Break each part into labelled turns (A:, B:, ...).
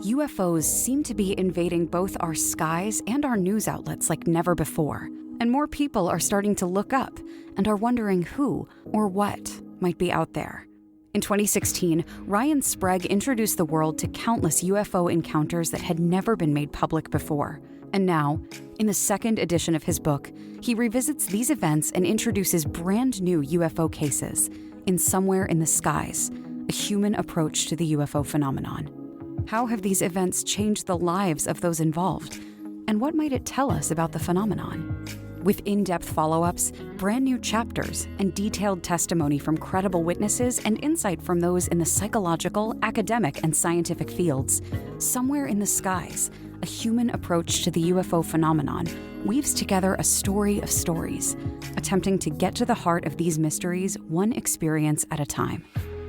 A: UFOs seem to be invading both our skies and our news outlets like never before, and more people are starting to look up and are wondering who or what might be out there. In 2016, Ryan Sprague introduced the world to countless UFO encounters that had never been made public before. And now, in the second edition of his book, he revisits these events and introduces brand new UFO cases in Somewhere in the Skies, a human approach to the UFO phenomenon. How have these events changed the lives of those involved? And what might it tell us about the phenomenon? With in-depth follow-ups, brand new chapters, and detailed testimony from credible witnesses and insight from those in the psychological, academic, and scientific fields, Somewhere in the Skies, a human approach to the UFO phenomenon, weaves together a story of stories, attempting to get to the heart of these mysteries one experience at a time.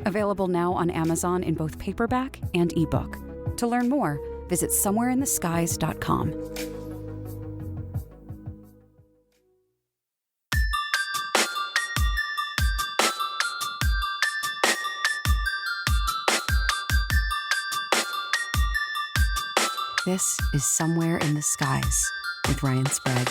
A: Available now on Amazon in both paperback and ebook. To learn more, visit somewhereintheskies.com. This is Somewhere in the Skies with Ryan Sprague.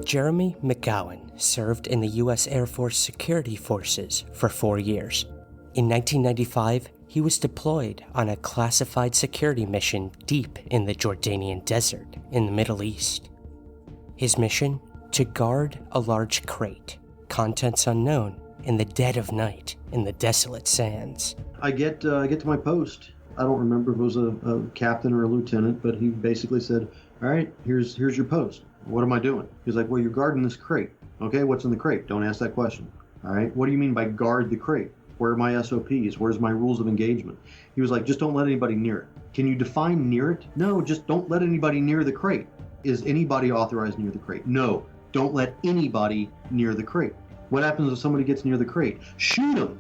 B: Jeremy McGowan served in the U.S. Air Force Security Forces for 4 years. In 1995, he was deployed on a classified security mission deep in the Jordanian Desert in the Middle East. His mission? To guard a large crate, contents unknown, in the dead of night in the desolate sands.
C: I get to my post. I don't remember if it was a captain or a lieutenant, but he basically said, all right, here's your post. What am I doing? He's like, well, you're guarding this crate. Okay, what's in the crate? Don't ask that question. All right, what do you mean by guard the crate? Where are my SOPs? Where's my rules of engagement? He was like, just don't let anybody near it. Can you define near it? No, just don't let anybody near the crate. Is anybody authorized near the crate? No, don't let anybody near the crate. What happens if somebody gets near the crate? Shoot them.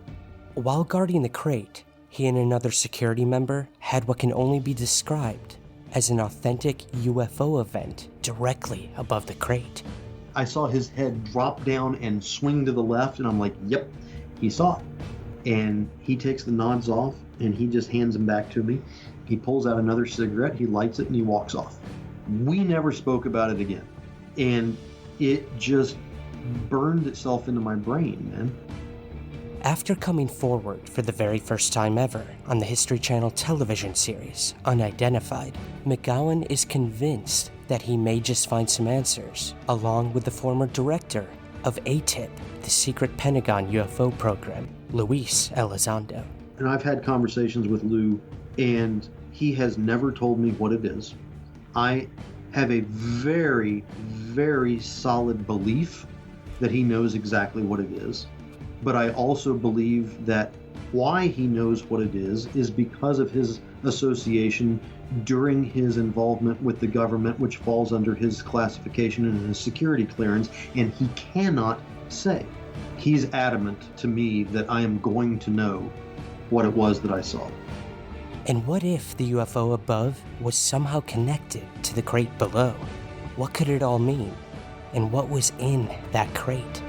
B: While guarding the crate, he and another security member had what can only be described as an authentic UFO event directly above the crate.
C: I saw his head drop down and swing to the left, and I'm like, yep, he saw it. And he takes the nods off, and he just hands them back to me. He pulls out another cigarette, he lights it, and he walks off. We never spoke about it again. And it just burned itself into my brain, man.
B: After coming forward for the very first time ever on the History Channel television series, Unidentified, McGowan is convinced that he may just find some answers, along with the former director of ATIP, the secret Pentagon UFO program, Luis Elizondo.
C: And I've had conversations with Lou, and he has never told me what it is. I have a very, very solid belief that he knows exactly what it is. But I also believe that why he knows what it is because of his association during his involvement with the government, which falls under his classification and his security clearance, and he cannot say. He's adamant to me that I am going to know what it was that I saw.
B: And what if the UFO above was somehow connected to the crate below? What could it all mean? And what was in that crate?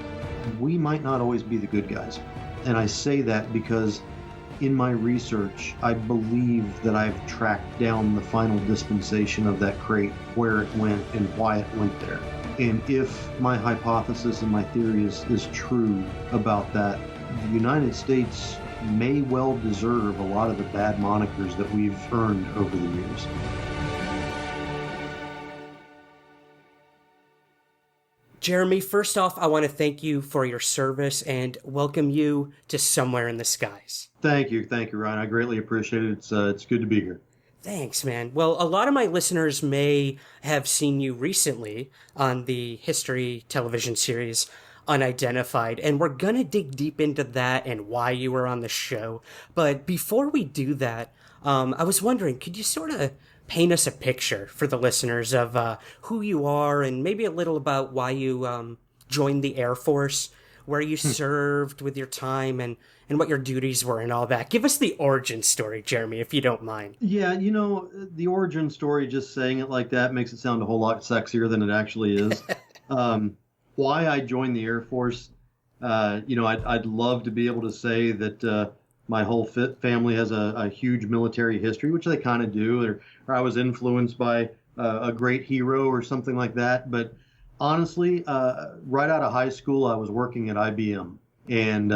C: We might not always be the good guys. And I say that because in my research, I believe that I've tracked down the final dispensation of that crate, where it went and why it went there. And if my hypothesis and my theory is true about that, the United States may well deserve a lot of the bad monikers that we've earned over the years.
B: Jeremy, first off, I want to thank you for your service and welcome you to Somewhere in the Skies.
C: Thank you, Ryan. I greatly appreciate it. It's good to be here.
B: Thanks, man. Well, a lot of my listeners may have seen you recently on the history television series Unidentified, and we're gonna dig deep into that and why you were on the show. But before we do that, I was wondering, could you sort of paint us a picture for the listeners of who you are and maybe a little about why you joined the Air Force, where you served with your time and what your duties were and all that. Give us the origin story, Jeremy, if you don't mind.
C: Yeah, the origin story, just saying it like that makes it sound a whole lot sexier than it actually is. Why I joined the Air Force, I'd love to be able to say that my whole family has a huge military history, which they kind of do, or I was influenced by a great hero or something like that. But honestly, right out of high school, I was working at IBM, and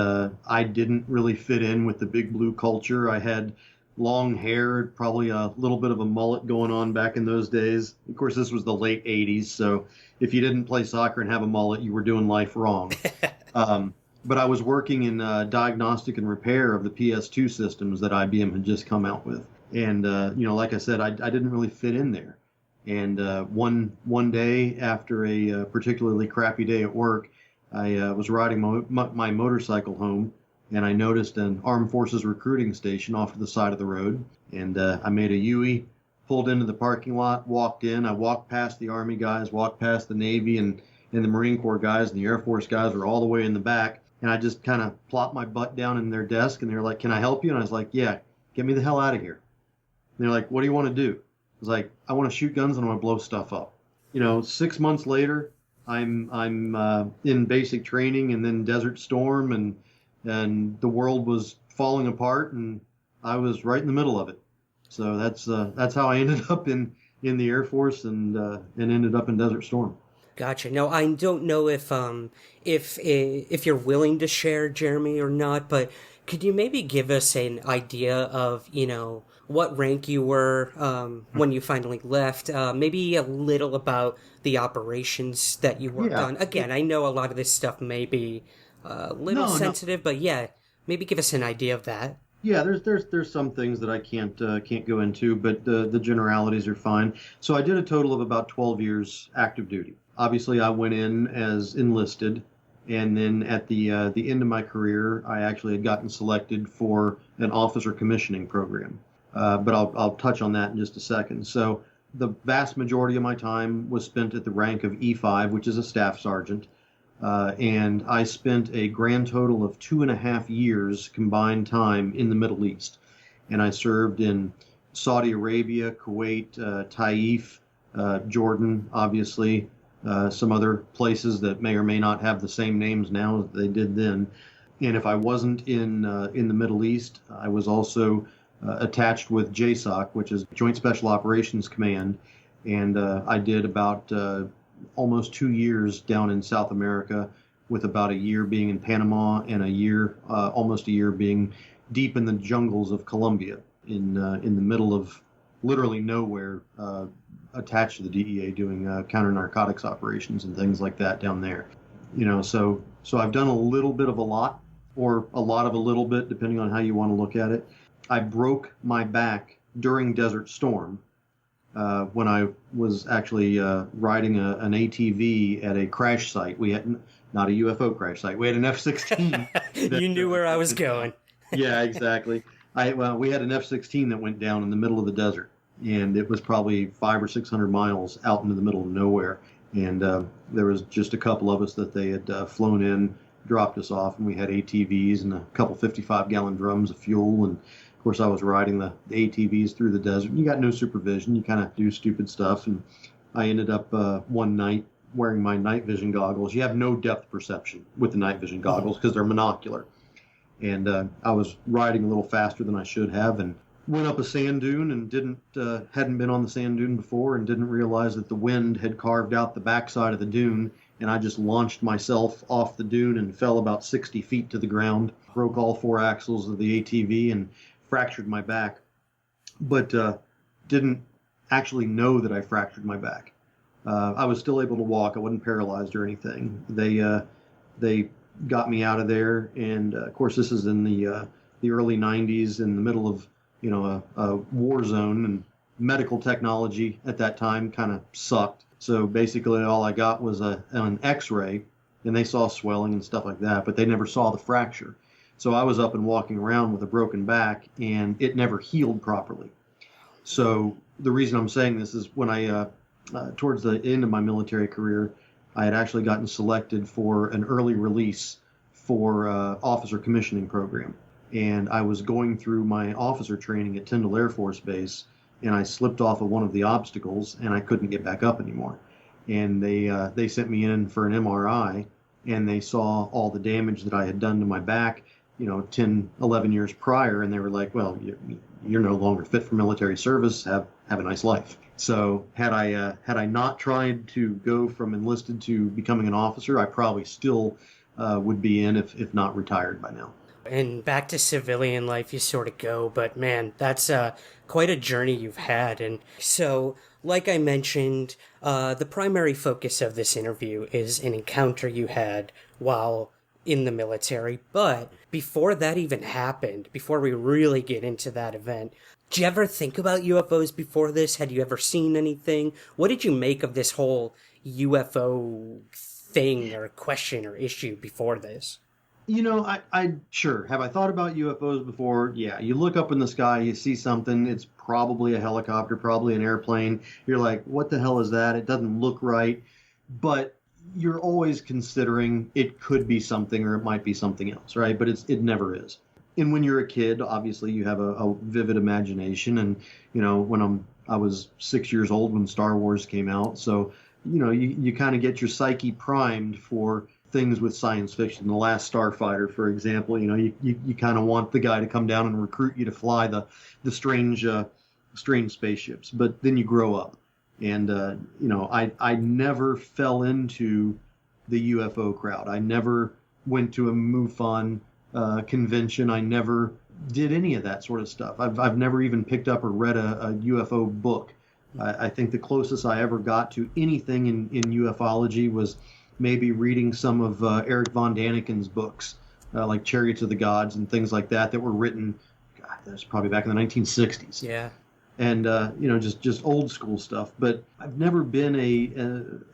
C: I didn't really fit in with the big blue culture. I had long hair, probably a little bit of a mullet going on back in those days. Of course, this was the late 80s, so if you didn't play soccer and have a mullet, you were doing life wrong. But I was working in diagnostic and repair of the PS2 systems that IBM had just come out with. And, like I said, I didn't really fit in there. And one day after a particularly crappy day at work, I was riding my motorcycle home, and I noticed an Armed Forces recruiting station off to the side of the road. And I made a U-turn, pulled into the parking lot, walked in. I walked past the Army guys, walked past the Navy and the Marine Corps guys, and the Air Force guys were all the way in the back. And I just kind of plopped my butt down in their desk, and they're like, "Can I help you?" And I was like, "Yeah, get me the hell out of here." And they're like, "What do you want to do?" I was like, "I want to shoot guns and I want to blow stuff up." 6 months later, I'm in basic training and then Desert Storm, and the world was falling apart, and I was right in the middle of it. So that's how I ended up in the Air Force and ended up in Desert Storm.
B: Gotcha. Now, I don't know if you're willing to share, Jeremy, or not, but could you maybe give us an idea of, what rank you were when you finally left? Maybe a little about the operations that you worked on. Again, I know a lot of this stuff may be a little sensitive, but yeah, maybe give us an idea of that.
C: Yeah, there's some things that I can't go into, but the generalities are fine. So I did a total of about 12 years active duty. Obviously, I went in as enlisted, and then at the end of my career, I actually had gotten selected for an officer commissioning program. But I'll touch on that in just a second. So the vast majority of my time was spent at the rank of E5, which is a staff sergeant. And I spent a grand total of 2.5 years combined time in the Middle East. And I served in Saudi Arabia, Kuwait, Taif, Jordan, obviously, some other places that may or may not have the same names now as they did then. And if I wasn't in the Middle East, I was also attached with JSOC, which is Joint Special Operations Command. And I did about almost 2 years down in South America, with about a year being in Panama and almost a year being deep in the jungles of Colombia, in the middle of literally nowhere, attached to the DEA, doing counter-narcotics operations and things like that down there. So I've done a little bit of a lot, or a lot of a little bit, depending on how you want to look at it. I broke my back during Desert Storm, when I was actually riding an ATV at a crash site. We had not a UFO crash site. We had an F-16.
B: You knew where I was going.
C: Yeah, exactly. We had an F-16 that went down in the middle of the desert, and it was probably 500 or 600 miles out into the middle of nowhere. And there was just a couple of us that they had flown in, dropped us off, and we had ATVs and a couple 55-gallon drums of fuel. And of course, I was riding the ATVs through the desert. You got no supervision. You kind of do stupid stuff. And I ended up one night wearing my night vision goggles. You have no depth perception with the night vision goggles because they're monocular. And I was riding a little faster than I should have, and went up a sand dune and hadn't been on the sand dune before, and didn't realize that the wind had carved out the backside of the dune. And I just launched myself off the dune and fell about 60 feet to the ground, broke all 4 axles of the ATV, and fractured my back, but didn't actually know that I fractured my back. I was still able to walk. I wasn't paralyzed or anything. They got me out of there, and of course, this is in the early 90s, in the middle of a war zone, and medical technology at that time kind of sucked. So basically, all I got was an X-ray, and they saw swelling and stuff like that, but they never saw the fracture. So I was up and walking around with a broken back, and it never healed properly. So the reason I'm saying this is when I, towards the end of my military career, I had actually gotten selected for an early release for officer commissioning program. And I was going through my officer training at Tyndall Air Force Base, and I slipped off of one of the obstacles, and I couldn't get back up anymore. And they sent me in for an MRI, and they saw all the damage that I had done to my back, 10, 11 years prior, and they were like, well, you're no longer fit for military service. Have a nice life. So had I not tried to go from enlisted to becoming an officer, I probably still would be in, if not retired by now.
D: And back to civilian life you sort of go, but man, that's quite a journey you've had. And so, like I mentioned, the primary focus of this interview is an encounter you had while in the military. But before that even happened, before we really get into that event, did you ever think about UFOs before this? Had you ever seen anything? What did you make of this whole UFO thing or question or issue before this?
C: I sure. Have I thought about UFOs before? Yeah. You look up in the sky, you see something. It's probably a helicopter, probably an airplane. You're like, what the hell is that? It doesn't look right. But you're always considering it could be something or it might be something else, right? But it never is. And when you're a kid, obviously you have a vivid imagination. And, when I was 6 years old when Star Wars came out. So, you kind of get your psyche primed for things with science fiction. The Last Starfighter, for example, you kind of want the guy to come down and recruit you to fly the strange spaceships. But then you grow up, and I never fell into the UFO crowd. I never went to a MUFON convention. I never did any of that sort of stuff. I've never even picked up or read a UFO book. I think the closest I ever got to anything in ufology was maybe reading some of Eric von Daniken's books, like Chariots of the Gods and things like that were written, God, that's probably back in the 1960s.
D: Yeah.
C: And, just old school stuff. But I've never been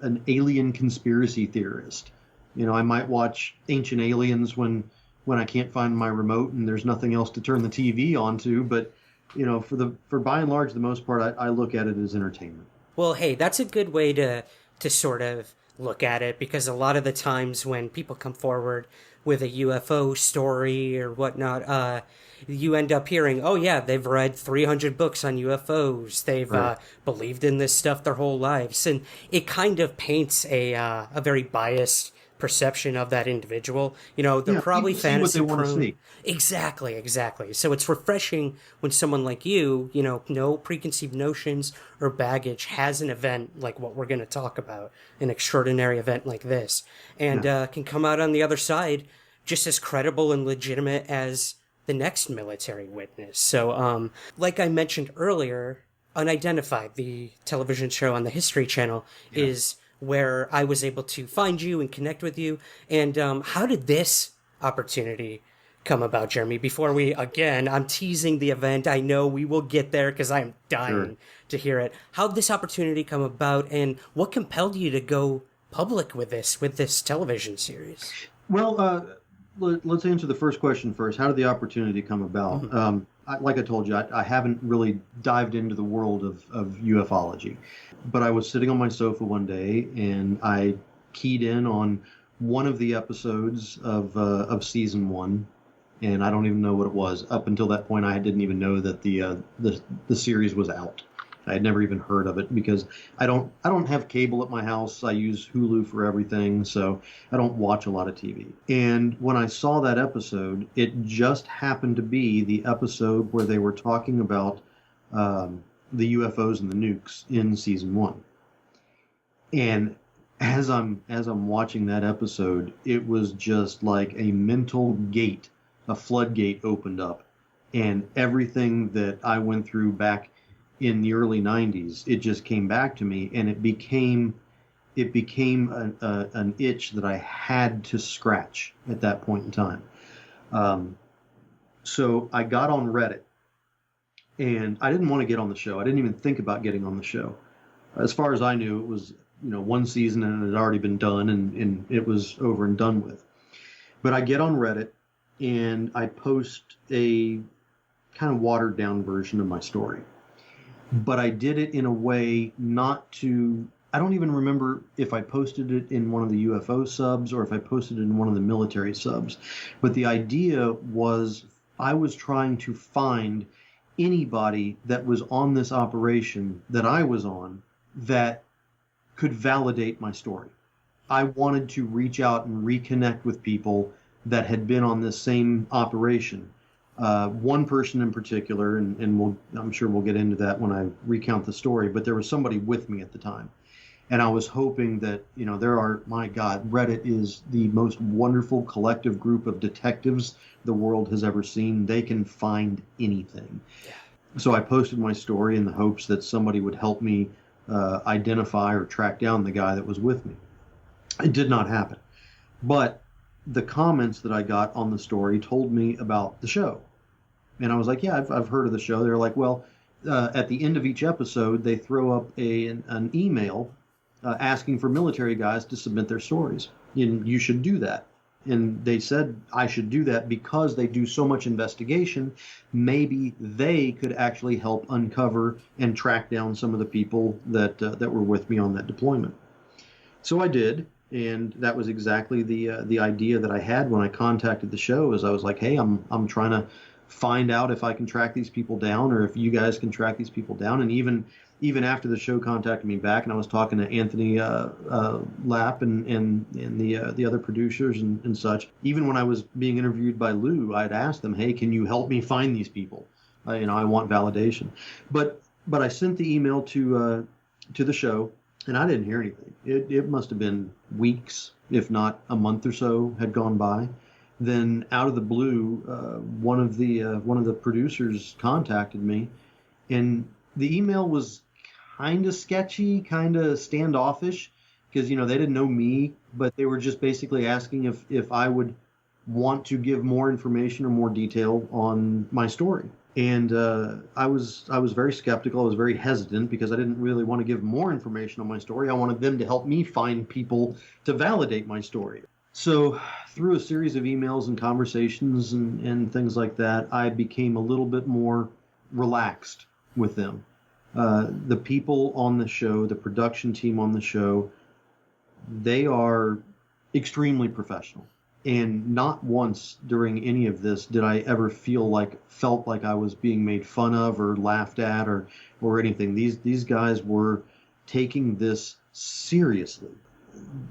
C: an alien conspiracy theorist. I might watch Ancient Aliens when I can't find my remote and there's nothing else to turn the TV onto. But, for by and large, the most part, I look at it as entertainment.
D: Well, hey, that's a good way to sort of look at it, because a lot of the times when people come forward with a UFO story or whatnot, you end up hearing, oh yeah, they've read 300 books on UFOs. They've
C: right.
D: Believed in this stuff their whole lives. And it kind of paints a very biased perception of that individual. They're probably fantasy prone. Exactly. So it's refreshing when someone like you, no preconceived notions or baggage, has an event like what we're going to talk about, an extraordinary event like this, and can come out on the other side just as credible and legitimate as the next military witness. So, like I mentioned earlier, Unidentified, the television show on the History Channel, is where I was able to find you and connect with you. And how did this opportunity come about, Jeremy? Before I'm teasing the event. I know we will get there because I'm dying to hear it. How did this opportunity come about, and what compelled you to go public with this television series?
C: Well, let's answer the first question first. How did the opportunity come about? Mm-hmm. Like I told you, I haven't really dived into the world of ufology. But I was sitting on my sofa one day, and I keyed in on one of the episodes of season 1, and I don't even know what it was. Up until that point, I didn't even know that the series was out. I had never even heard of it because I don't have cable at my house. I use Hulu for everything, so I don't watch a lot of TV. And when I saw that episode, it just happened to be the episode where they were talking about the UFOs and the nukes in season 1. And as I'm watching that episode, it was just like a mental gate, a floodgate opened up, and everything that I went through back in the early 90s, it just came back to me, and it became an itch that I had to scratch at that point in time. So I got on Reddit, and I didn't want to get on the show. I didn't even think about getting on the show. As far as I knew, it was one season and it had already been done, and it was over and done with. But I get on Reddit and I post a kind of watered down version of my story. But I did it in a way not to I don't even remember if I posted it in one of the UFO subs or if I posted it in one of the military subs. But the idea was I was trying to find anybody that was on this operation that I was on that could validate my story. I wanted to reach out and reconnect with people that had been on this same operation. One person in particular, and I'm sure we'll get into that when I recount the story, but there was somebody with me at the time. And I was hoping that, my God, Reddit is the most wonderful collective group of detectives the world has ever seen. They can find anything. Yeah. So I posted my story in the hopes that somebody would help me identify or track down the guy that was with me. It did not happen. But the comments that I got on the story told me about the show. And I was like, yeah, I've heard of the show. They're like, well, at the end of each episode, they throw up an email asking for military guys to submit their stories. And you should do that. And they said I should do that because they do so much investigation. Maybe they could actually help uncover and track down some of the people that were with me on that deployment. So I did. And that was exactly the idea that I had when I contacted the show. Is I was like, hey, I'm trying to find out if I can track these people down, or if you guys can track these people down. And even after the show contacted me back, and I was talking to Anthony Lapp and the other producers and such. Even when I was being interviewed by Lou, I'd asked them, hey, can you help me find these people? I want validation. But I sent the email to the show. And I didn't hear anything. It must have been weeks, if not a month or so, had gone by. Then, out of the blue, one of the producers contacted me, and the email was kind of sketchy, kind of standoffish, because they didn't know me, but they were just basically asking if I would want to give more information or more detail on my story. And I was very skeptical. I was very hesitant because I didn't really want to give more information on my story. I wanted them to help me find people to validate my story. So through a series of emails and conversations and things like that, I became a little bit more relaxed with them. The people on the show, the production team on the show, they are extremely professional. And not once during any of this did I ever felt like I was being made fun of or laughed at or anything. These guys were taking this seriously.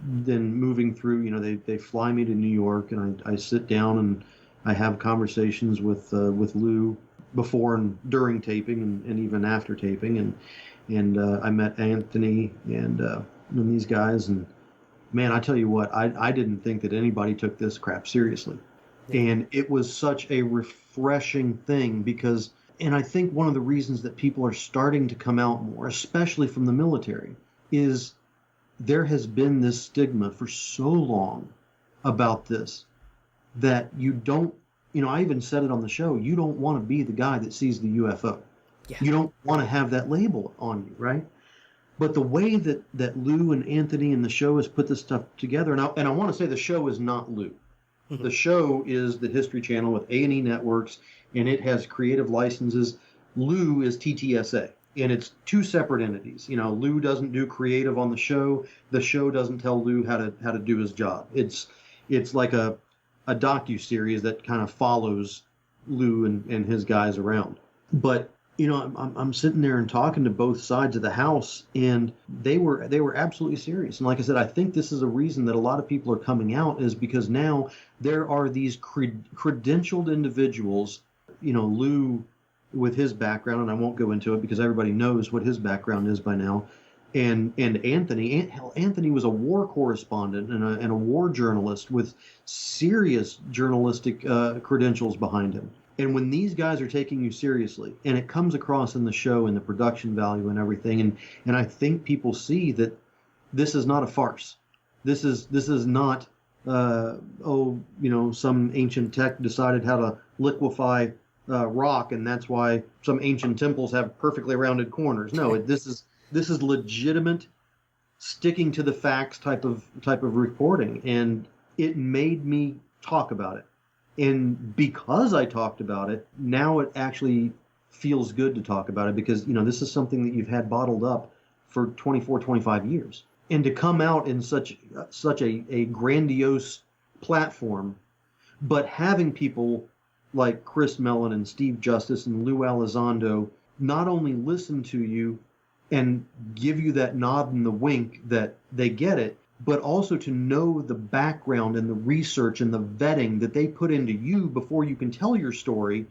C: Then moving through, they fly me to New York, and I sit down and I have conversations with Lou before and during taping and even after taping, and I met Anthony and these guys, and man, I tell you what, I didn't think that anybody took this crap seriously. And it was such a refreshing thing because, and I think one of the reasons that people are starting to come out more, especially from the military, is there has been this stigma for so long about this that you don't, I even said it on the show, you don't want to be the guy that sees the UFO. Yeah. You don't want to have that label on you, right? But the way that Lou and Anthony and the show has put this stuff together, and I want to say the show is not Lou. Mm-hmm. The show is the History Channel with A&E Networks, and it has creative licenses. Lou is TTSA, and it's two separate entities. Lou doesn't do creative on the show. The show doesn't tell Lou how to do his job. It's like a docu-series that kind of follows Lou and his guys around. But I'm sitting there and talking to both sides of the house, and they were absolutely serious. And like I said, I think this is a reason that a lot of people are coming out, is because now there are these credentialed individuals. Lou with his background, and I won't go into it because everybody knows what his background is by now. And Anthony was a war correspondent and a war journalist with serious journalistic credentials behind him. And when these guys are taking you seriously, and it comes across in the show and the production value and everything, and I think people see that this is not a farce. This is not some ancient tech decided how to liquefy rock, and that's why some ancient temples have perfectly rounded corners. No, this is legitimate, sticking to the facts type of reporting, and it made me talk about it. And because I talked about it, now it actually feels good to talk about it because, this is something that you've had bottled up for 24, 25 years. And to come out in such a grandiose platform, but having people like Chris Mellon and Steve Justice and Lou Elizondo not only listen to you and give you that nod and the wink that they get it, but also to know the background and the research and the vetting that they put into you before you can tell your story,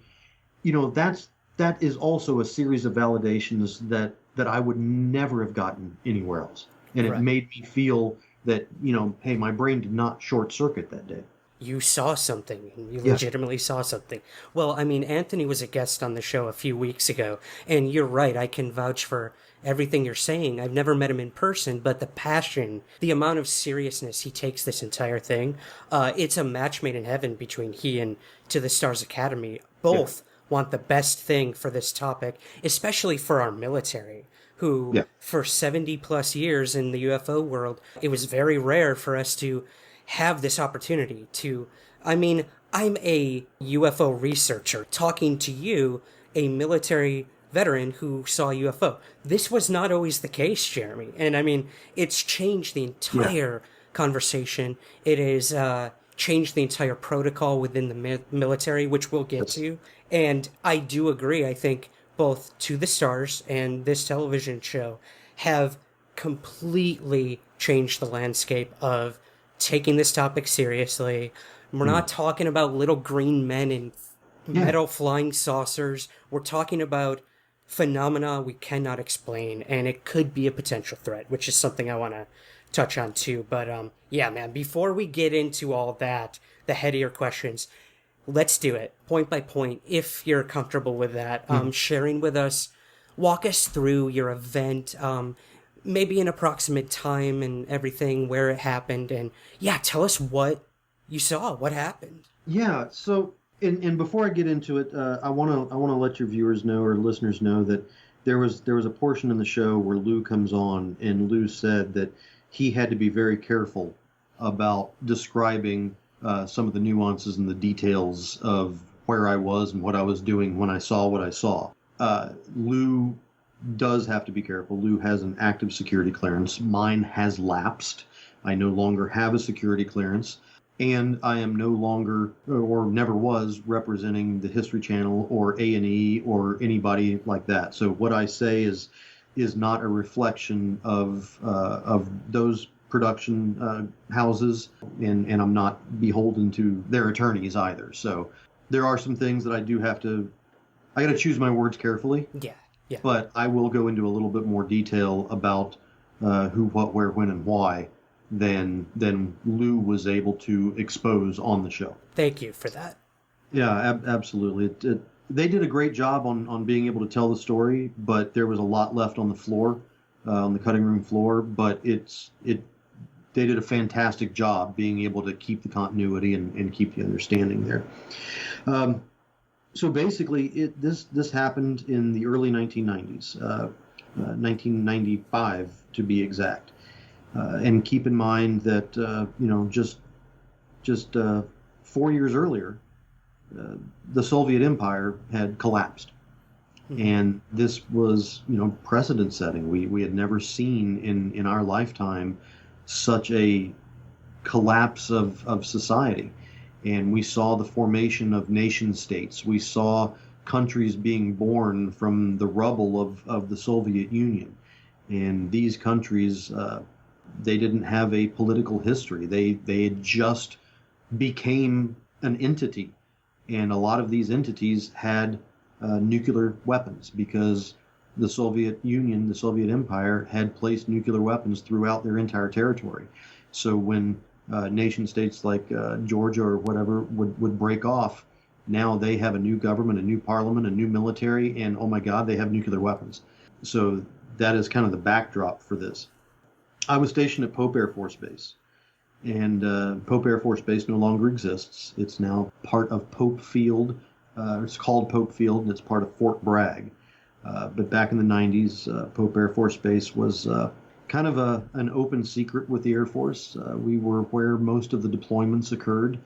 C: that is also a series of validations that I would never have gotten anywhere else. And It made me feel that, hey, my brain did not short circuit that day.
D: You saw something. You legitimately saw something. Well, I mean, Anthony was a guest on the show a few weeks ago, and you're right. I can vouch for everything you're saying. I've never met him in person, but the passion, the amount of seriousness he takes this entire thing, it's a match made in heaven between he and To the Stars Academy. Both want the best thing for this topic, especially for our military, who for 70 plus years in the UFO world, it was very rare for us to have this opportunity to, I'm a UFO researcher talking to you, a military veteran who saw UFO. This was not always the case, Jeremy. And it's changed the entire conversation. It has changed the entire protocol within the military, which we'll get to. And I do agree. I think both To the Stars and this television show have completely changed the landscape of taking this topic seriously. We're not talking about little green men in metal flying saucers. We're talking about phenomena we cannot explain, and it could be a potential threat, which is something I want to touch on too. But man, before we get into all that, the headier questions, let's do it point by point, if you're comfortable with that. Sharing with us, walk us through your event, maybe an approximate time and everything, where it happened, and tell us what you saw, what happened.
C: Yeah. So, and before I get into it, I want to let your viewers know, or listeners know, that there was a portion in the show where Lou comes on, and Lou said that he had to be very careful about describing some of the nuances and the details of where I was and what I was doing when I saw what I saw. Lou does have to be careful. Lou has an active security clearance. Mine has lapsed. I no longer have a security clearance, and I am no longer, or never was, representing the History Channel or A&E or anybody like that. So what I say is not a reflection of those production houses, and I'm not beholden to their attorneys either. So there are some things that I got to choose my words carefully.
D: Yeah.
C: But I will go into a little bit more detail about who, what, where, when, and why than Lou was able to expose on the show.
D: Thank you for that.
C: Yeah, absolutely. They did a great job on being able to tell the story, but there was a lot left on the floor, on the cutting room floor. But they did a fantastic job being able to keep the continuity and keep the understanding there. So basically, this happened in the early 1990s, 1995 to be exact. And keep in mind that just 4 years earlier, the Soviet Empire had collapsed, and this was precedent-setting. We had never seen in our lifetime such a collapse of society. And we saw the formation of nation states. We saw countries being born from the rubble of the Soviet Union. And these countries, they didn't have a political history. They had just became an entity. And a lot of these entities had nuclear weapons because the Soviet Union, the Soviet Empire, had placed nuclear weapons throughout their entire territory. So when nation states like Georgia or whatever would break off, now they have a new government, a new parliament, a new military, and oh my God, they have nuclear weapons. So that is kind of the backdrop for this. I was stationed at Pope Air Force Base, and Pope Air Force Base no longer exists. It's now part of Pope Field. It's called Pope Field, and it's part of Fort Bragg. But back in the 90s, Pope Air Force Base was kind of an open secret with the Air Force. We were where most of the deployments occurred.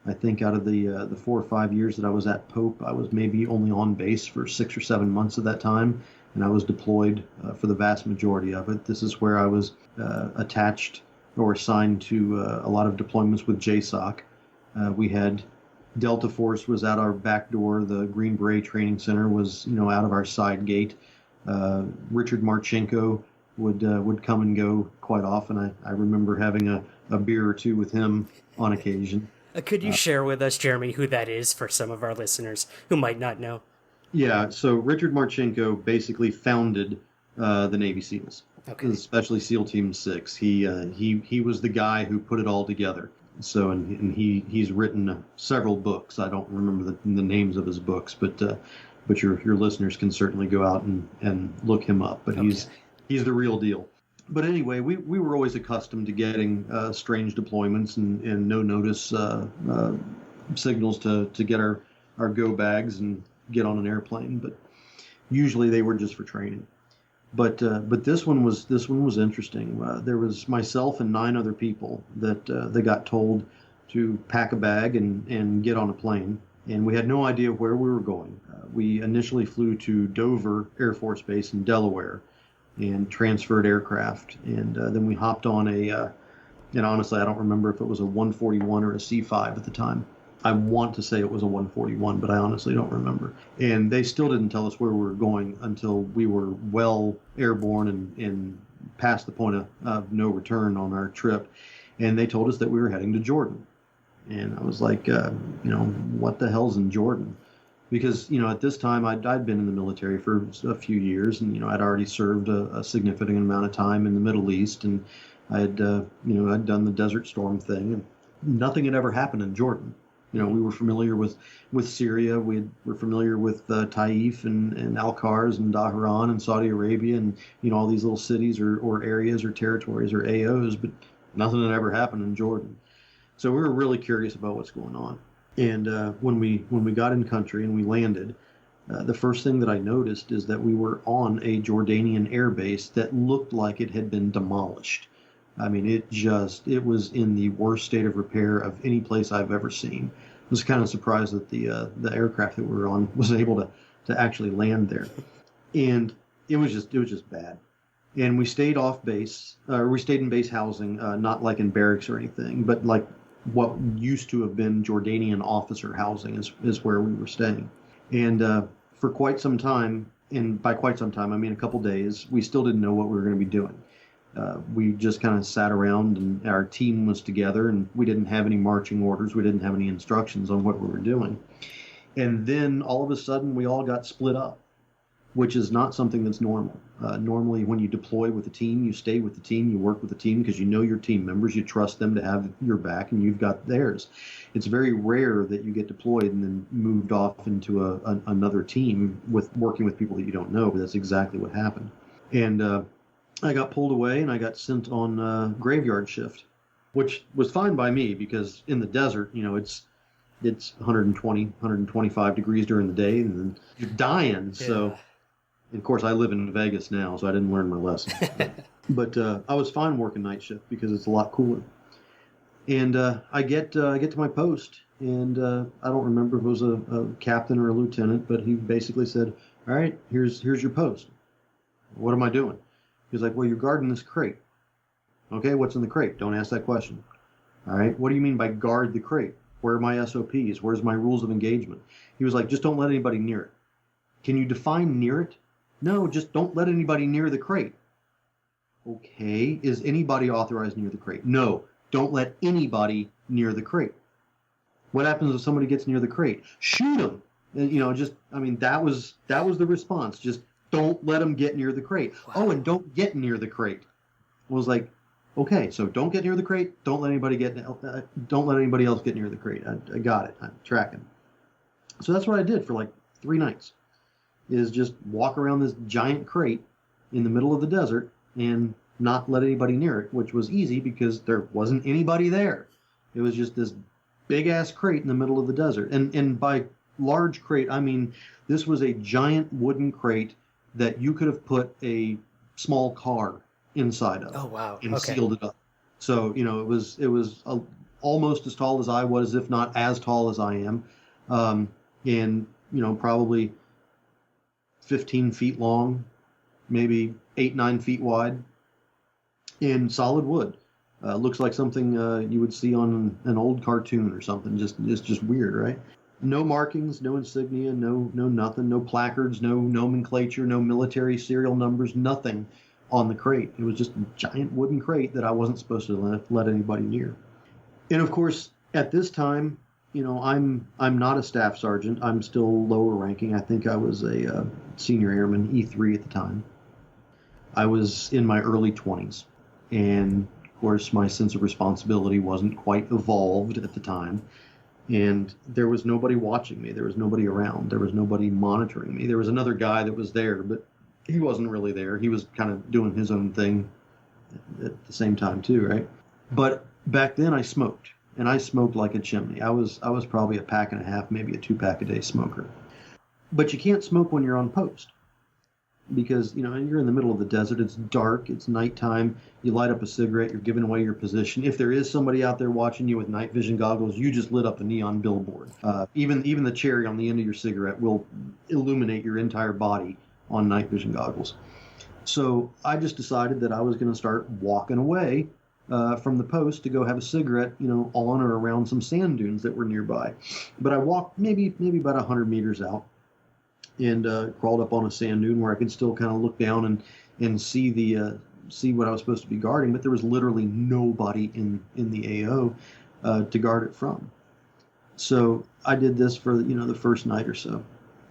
C: I think out of the 4 or 5 years that I was at Pope, I was maybe only on base for 6 or 7 months of that time. and I was deployed for the vast majority of it. This is where I was attached or assigned to a lot of deployments with JSOC. We had Delta Force was at our back door. The Green Beret Training Center was, out of our side gate. Richard Marchenko would come and go quite often. I remember having a beer or two with him on occasion.
D: Could you share with us, Jeremy, who that is for some of our listeners who might not know?
C: Yeah, so Richard Marchenko basically founded the Navy SEALs, especially SEAL Team 6. He was the guy who put it all together. So and he's written several books. I don't remember the names of his books, but your listeners can certainly go out and look him up. But he's the real deal. But anyway, we were always accustomed to getting strange deployments and no notice signals to get our go bags and get on an airplane. But usually they were just for training. But this one was interesting. There was myself and 9 other people that they got told to pack a bag and get on a plane. And we had no idea where we were going. We initially flew to Dover Air Force Base in Delaware and transferred aircraft. And then we hopped on and honestly, I don't remember if it was a 141 or a C5 at the time. I want to say it was a 141, but I honestly don't remember. And they still didn't tell us where we were going until we were well airborne and past the point of no return on our trip. And they told us that we were heading to Jordan. And I was like, what the hell's in Jordan? Because, at this time I'd been in the military for a few years, and, I'd already served a significant amount of time in the Middle East, and I'd done the Desert Storm thing, and nothing had ever happened in Jordan. We were familiar with Syria. We were familiar with Taif and Al-Kars and Dhahran and Saudi Arabia and, all these little cities or areas or territories or AOs, but nothing had ever happened in Jordan. So we were really curious about what's going on. And when we got in country and we landed, the first thing that I noticed is that we were on a Jordanian air base that looked like it had been demolished. I mean, it was in the worst state of repair of any place I've ever seen. I was kind of surprised that the aircraft that we were on was able to actually land there. And it was just bad. And we stayed off base, or we stayed in base housing, not like in barracks or anything, but like what used to have been Jordanian officer housing is where we were staying. And for quite some time, and by quite some time, I mean a couple days, we still didn't know what we were going to be doing. We just kind of sat around, and our team was together, and we didn't have any marching orders. We didn't have any instructions on what we were doing. And then all of a sudden, we all got split up, which is not something that's normal. Normally, when you deploy with a team, you stay with the team, you work with the team because you know your team members, you trust them to have your back, and you've got theirs. It's very rare that you get deployed and then moved off into another team with working with people that you don't know, but that's exactly what happened. And I got pulled away and I got sent on graveyard shift, which was fine by me because in the desert, it's 120, 125 degrees during the day, and then you're dying. Yeah. So, of course, I live in Vegas now, so I didn't learn my lesson. But I was fine working night shift because it's a lot cooler. And I get to my post, and I don't remember if it was a captain or a lieutenant, but he basically said, "All right, here's your post. What am I doing?" He's like, "Well, you're guarding this crate." "Okay, what's in the crate?" "Don't ask that question." "All right, what do you mean by guard the crate? Where are my SOPs? Where's my rules of engagement?" He was like, "Just don't let anybody near it." "Can you define near it?" "No, just don't let anybody near the crate." "Okay, is anybody authorized near the crate?" "No, don't let anybody near the crate." "What happens if somebody gets near the crate?" "Shoot them." And, that was the response. Just don't let them get near the crate. Wow. "Oh, and don't get near the crate." I was like, okay, so don't get near the crate. Don't let anybody else get near the crate. I got it. I'm tracking. So that's what I did for like 3 nights, is just walk around this giant crate in the middle of the desert and not let anybody near it, which was easy because there wasn't anybody there. It was just this big ass crate in the middle of the desert. And by large crate, I mean, this was a giant wooden crate that you could have put a small car inside of.
D: Oh, wow.
C: And sealed it up. So, it was almost as tall as I was, if not as tall as I am. And, probably 15 feet long, maybe 8-9 feet wide, in solid wood. Looks like something you would see on an old cartoon or something. Just weird, right? No markings, no insignia, no nothing, no placards, no nomenclature, no military serial numbers, nothing on the crate. It was just a giant wooden crate that I wasn't supposed to let anybody near. And of course, at this time, I'm not a staff sergeant. I'm still lower ranking. I think I was a senior airman, E3 at the time. I was in my early 20s, and of course, my sense of responsibility wasn't quite evolved at the time. And there was nobody watching me. There was nobody around. There was nobody monitoring me. There was another guy that was there, but he wasn't really there. He was kind of doing his own thing at the same time too, right? But back then I smoked, and I smoked like a chimney. I was probably a pack and a half, maybe a 2-pack a day smoker. But you can't smoke when you're on post, because you're in the middle of the desert. It's dark, it's nighttime. You light up a cigarette, you're giving away your position. If there is somebody out there watching you with night vision goggles, you just lit up a neon billboard. Even the cherry on the end of your cigarette will illuminate your entire body on night vision goggles. So I just decided that I was going to start walking away from the post to go have a cigarette, on or around some sand dunes that were nearby. But I walked maybe about 100 meters out, and crawled up on a sand dune where I could still kind of look down and see what I was supposed to be guarding, but there was literally nobody in the AO to guard it from. So I did this for the first night or so,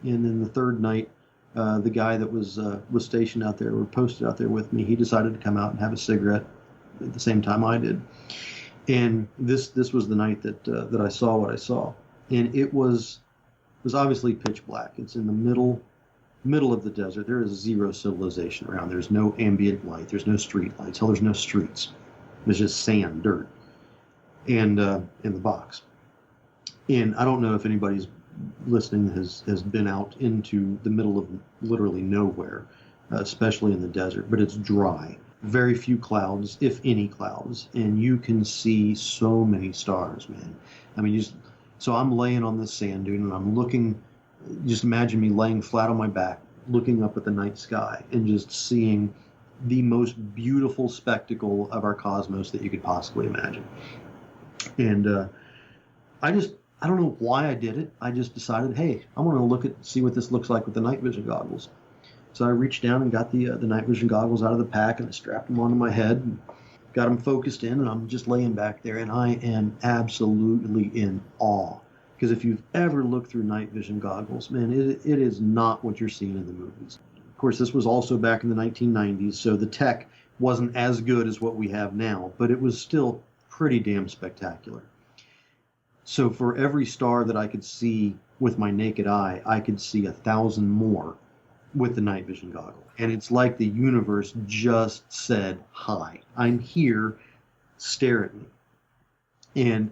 C: and then the third night, the guy that was stationed out there or posted out there with me, he decided to come out and have a cigarette at the same time I did, and this was the night that I saw what I saw, and it was obviously pitch black. It's in the middle of the desert. There is zero civilization around. There's no ambient light. There's no street lights. Hell, there's no streets. There's just sand, dirt, and in the box. And I don't know if anybody's listening has been out into the middle of literally nowhere, especially in the desert, but it's dry. Very few clouds, if any clouds, and you can see so many stars, man. I mean, so I'm laying on this sand dune, and I'm looking, just imagine me laying flat on my back, looking up at the night sky, and just seeing the most beautiful spectacle of our cosmos that you could possibly imagine. And I don't know why I did it. I just decided, hey, I want to see what this looks like with the night vision goggles. So I reached down and got the night vision goggles out of the pack, and I strapped them onto my head and got them focused in, and I'm just laying back there, and I am absolutely in awe. Because if you've ever looked through night vision goggles, man, it is not what you're seeing in the movies. Of course, this was also back in the 1990s, so the tech wasn't as good as what we have now, but it was still pretty damn spectacular. So for every star that I could see with my naked eye, I could see 1,000 more with the night vision goggle. And it's like the universe just said, hi, I'm here, stare at me. And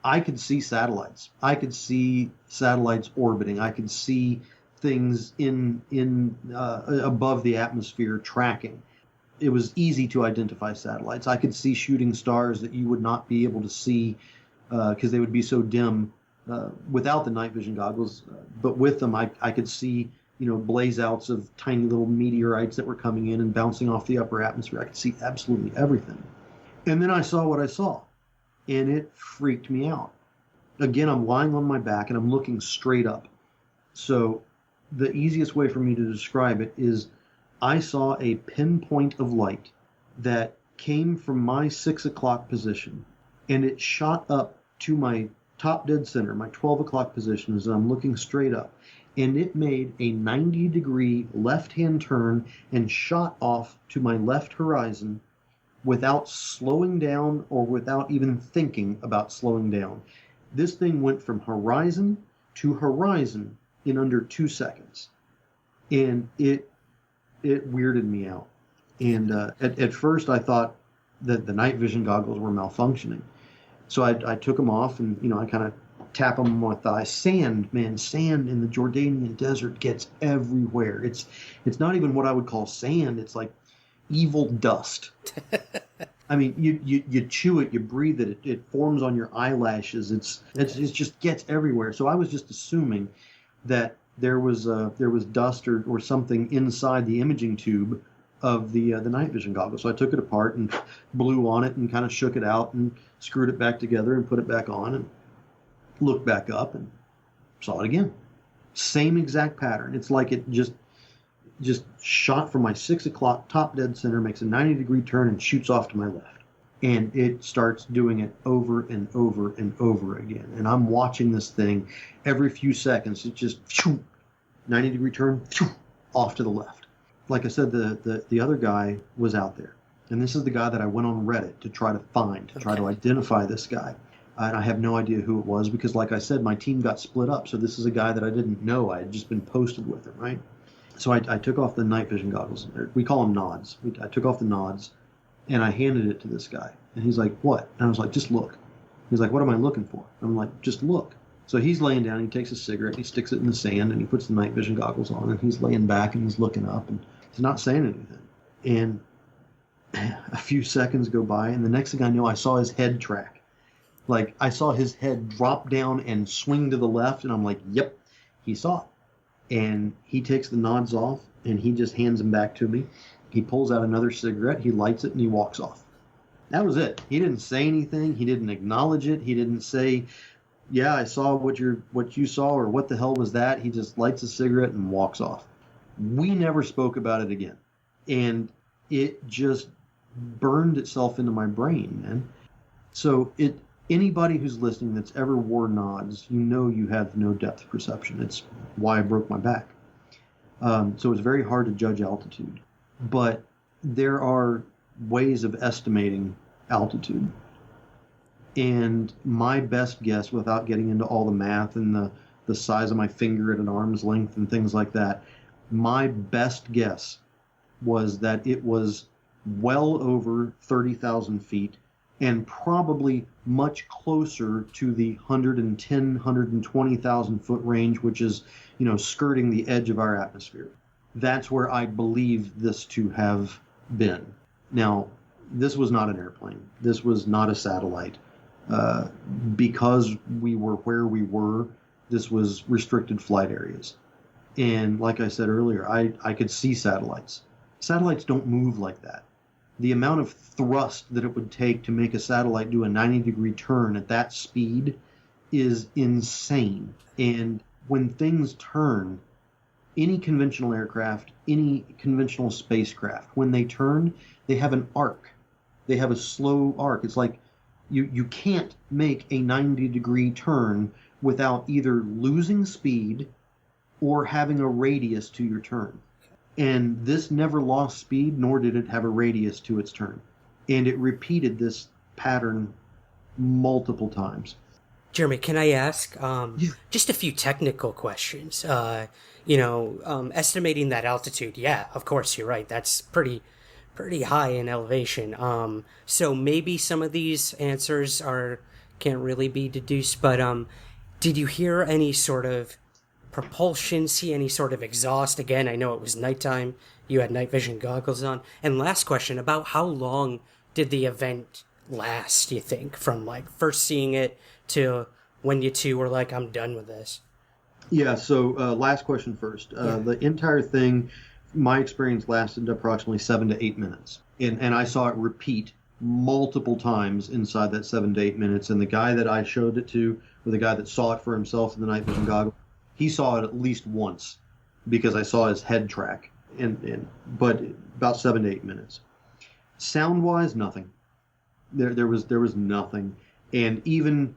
C: I could see satellites. I could see satellites orbiting. I could see things in above the atmosphere tracking. It was easy to identify satellites. I could see shooting stars that you would not be able to see because they would be so dim without the night vision goggles. But with them, I could see blaze outs of tiny little meteorites that were coming in and bouncing off the upper atmosphere. I could see absolutely everything. And then I saw what I saw, and it freaked me out. Again, I'm lying on my back and I'm looking straight up. So the easiest way for me to describe it is I saw a pinpoint of light that came from my 6 o'clock position, and it shot up to my top dead center, my 12 o'clock position, as I'm looking straight up. And it made a 90-degree left-hand turn and shot off to my left horizon without slowing down or without even thinking about slowing down. This thing went from horizon to horizon in under 2 seconds. And it weirded me out. And at first I thought that the night vision goggles were malfunctioning. So I took them off, and I kind of tap them on my thigh. Sand, man, sand in the Jordanian Desert gets everywhere. It's not even what I would call sand. It's like evil dust. I mean, you chew it, you breathe it, it forms on your eyelashes. It just gets everywhere. So I was just assuming that there was dust or something inside the imaging tube of the night vision goggles. So I took it apart and blew on it and kind of shook it out and screwed it back together and put it back on and looked back up and saw it again. Same exact pattern. It's like it just shot from my 6 o'clock top dead center, makes a 90-degree turn and shoots off to my left. And it starts doing it over and over and over again. And I'm watching this thing every few seconds. It just 90-degree turn, off to the left. Like I said, the other guy was out there. And this is the guy that I went on Reddit to try to find, to try to identify this guy. And I have no idea who it was because, like I said, my team got split up. So this is a guy that I didn't know. I had just been posted with him, right? So I took off the night vision goggles. We call them nods. I took off the nods, and I handed it to this guy. And he's like, what? And I was like, just look. He's like, what am I looking for? I'm like, just look. So he's laying down. He takes a cigarette. And he sticks it in the sand, and he puts the night vision goggles on. And he's laying back, and he's looking up, and he's not saying anything. And a few seconds go by, and the next thing I know, I saw his head track. Like, I saw his head drop down and swing to the left, and I'm like, yep, he saw it. And he takes the nods off, and he just hands them back to me. He pulls out another cigarette, he lights it, and he walks off. That was it. He didn't say anything. He didn't acknowledge it. He didn't say, yeah, I saw what you saw, or what the hell was that? He just lights a cigarette and walks off. We never spoke about it again. And it just burned itself into my brain, man. So anybody who's listening that's ever wore nods, you have no depth perception. It's why I broke my back. So it's very hard to judge altitude. But there are ways of estimating altitude. And my best guess, without getting into all the math and the size of my finger at an arm's length and things like that, my best guess was that it was well over 30,000 feet and probably much closer to the 110, 120,000 foot range, which is, skirting the edge of our atmosphere. That's where I believe this to have been. Now, this was not an airplane. This was not a satellite. Because we were where we were, this was restricted flight areas. And like I said earlier, I could see satellites. Satellites don't move like that. The amount of thrust that it would take to make a satellite do a 90-degree turn at that speed is insane. And when things turn, any conventional aircraft, any conventional spacecraft, when they turn, they have an arc. They have a slow arc. It's like you can't make a 90-degree turn without either losing speed or having a radius to your turn. And this never lost speed, nor did it have a radius to its turn. And it repeated this pattern multiple times.
D: Jeremy, can I ask just a few technical questions? Estimating that altitude, yeah, of course, you're right. That's pretty high in elevation. So maybe some of these answers can't really be deduced, but did you hear any sort of propulsion, see any sort of exhaust? Again, I know it was nighttime. You had night vision goggles on. And last question, about how long did the event last, you think, from like first seeing it to when you two were like, I'm done with this?
C: Yeah, so last question first. The entire thing, my experience lasted approximately 7 to 8 minutes. And I saw it repeat multiple times inside that 7 to 8 minutes. And the guy that I showed it to, or the guy that saw it for himself in the night vision goggles, he saw it at least once because I saw his head track. But about 7 to 8 minutes. Sound-wise, nothing. There was nothing. And even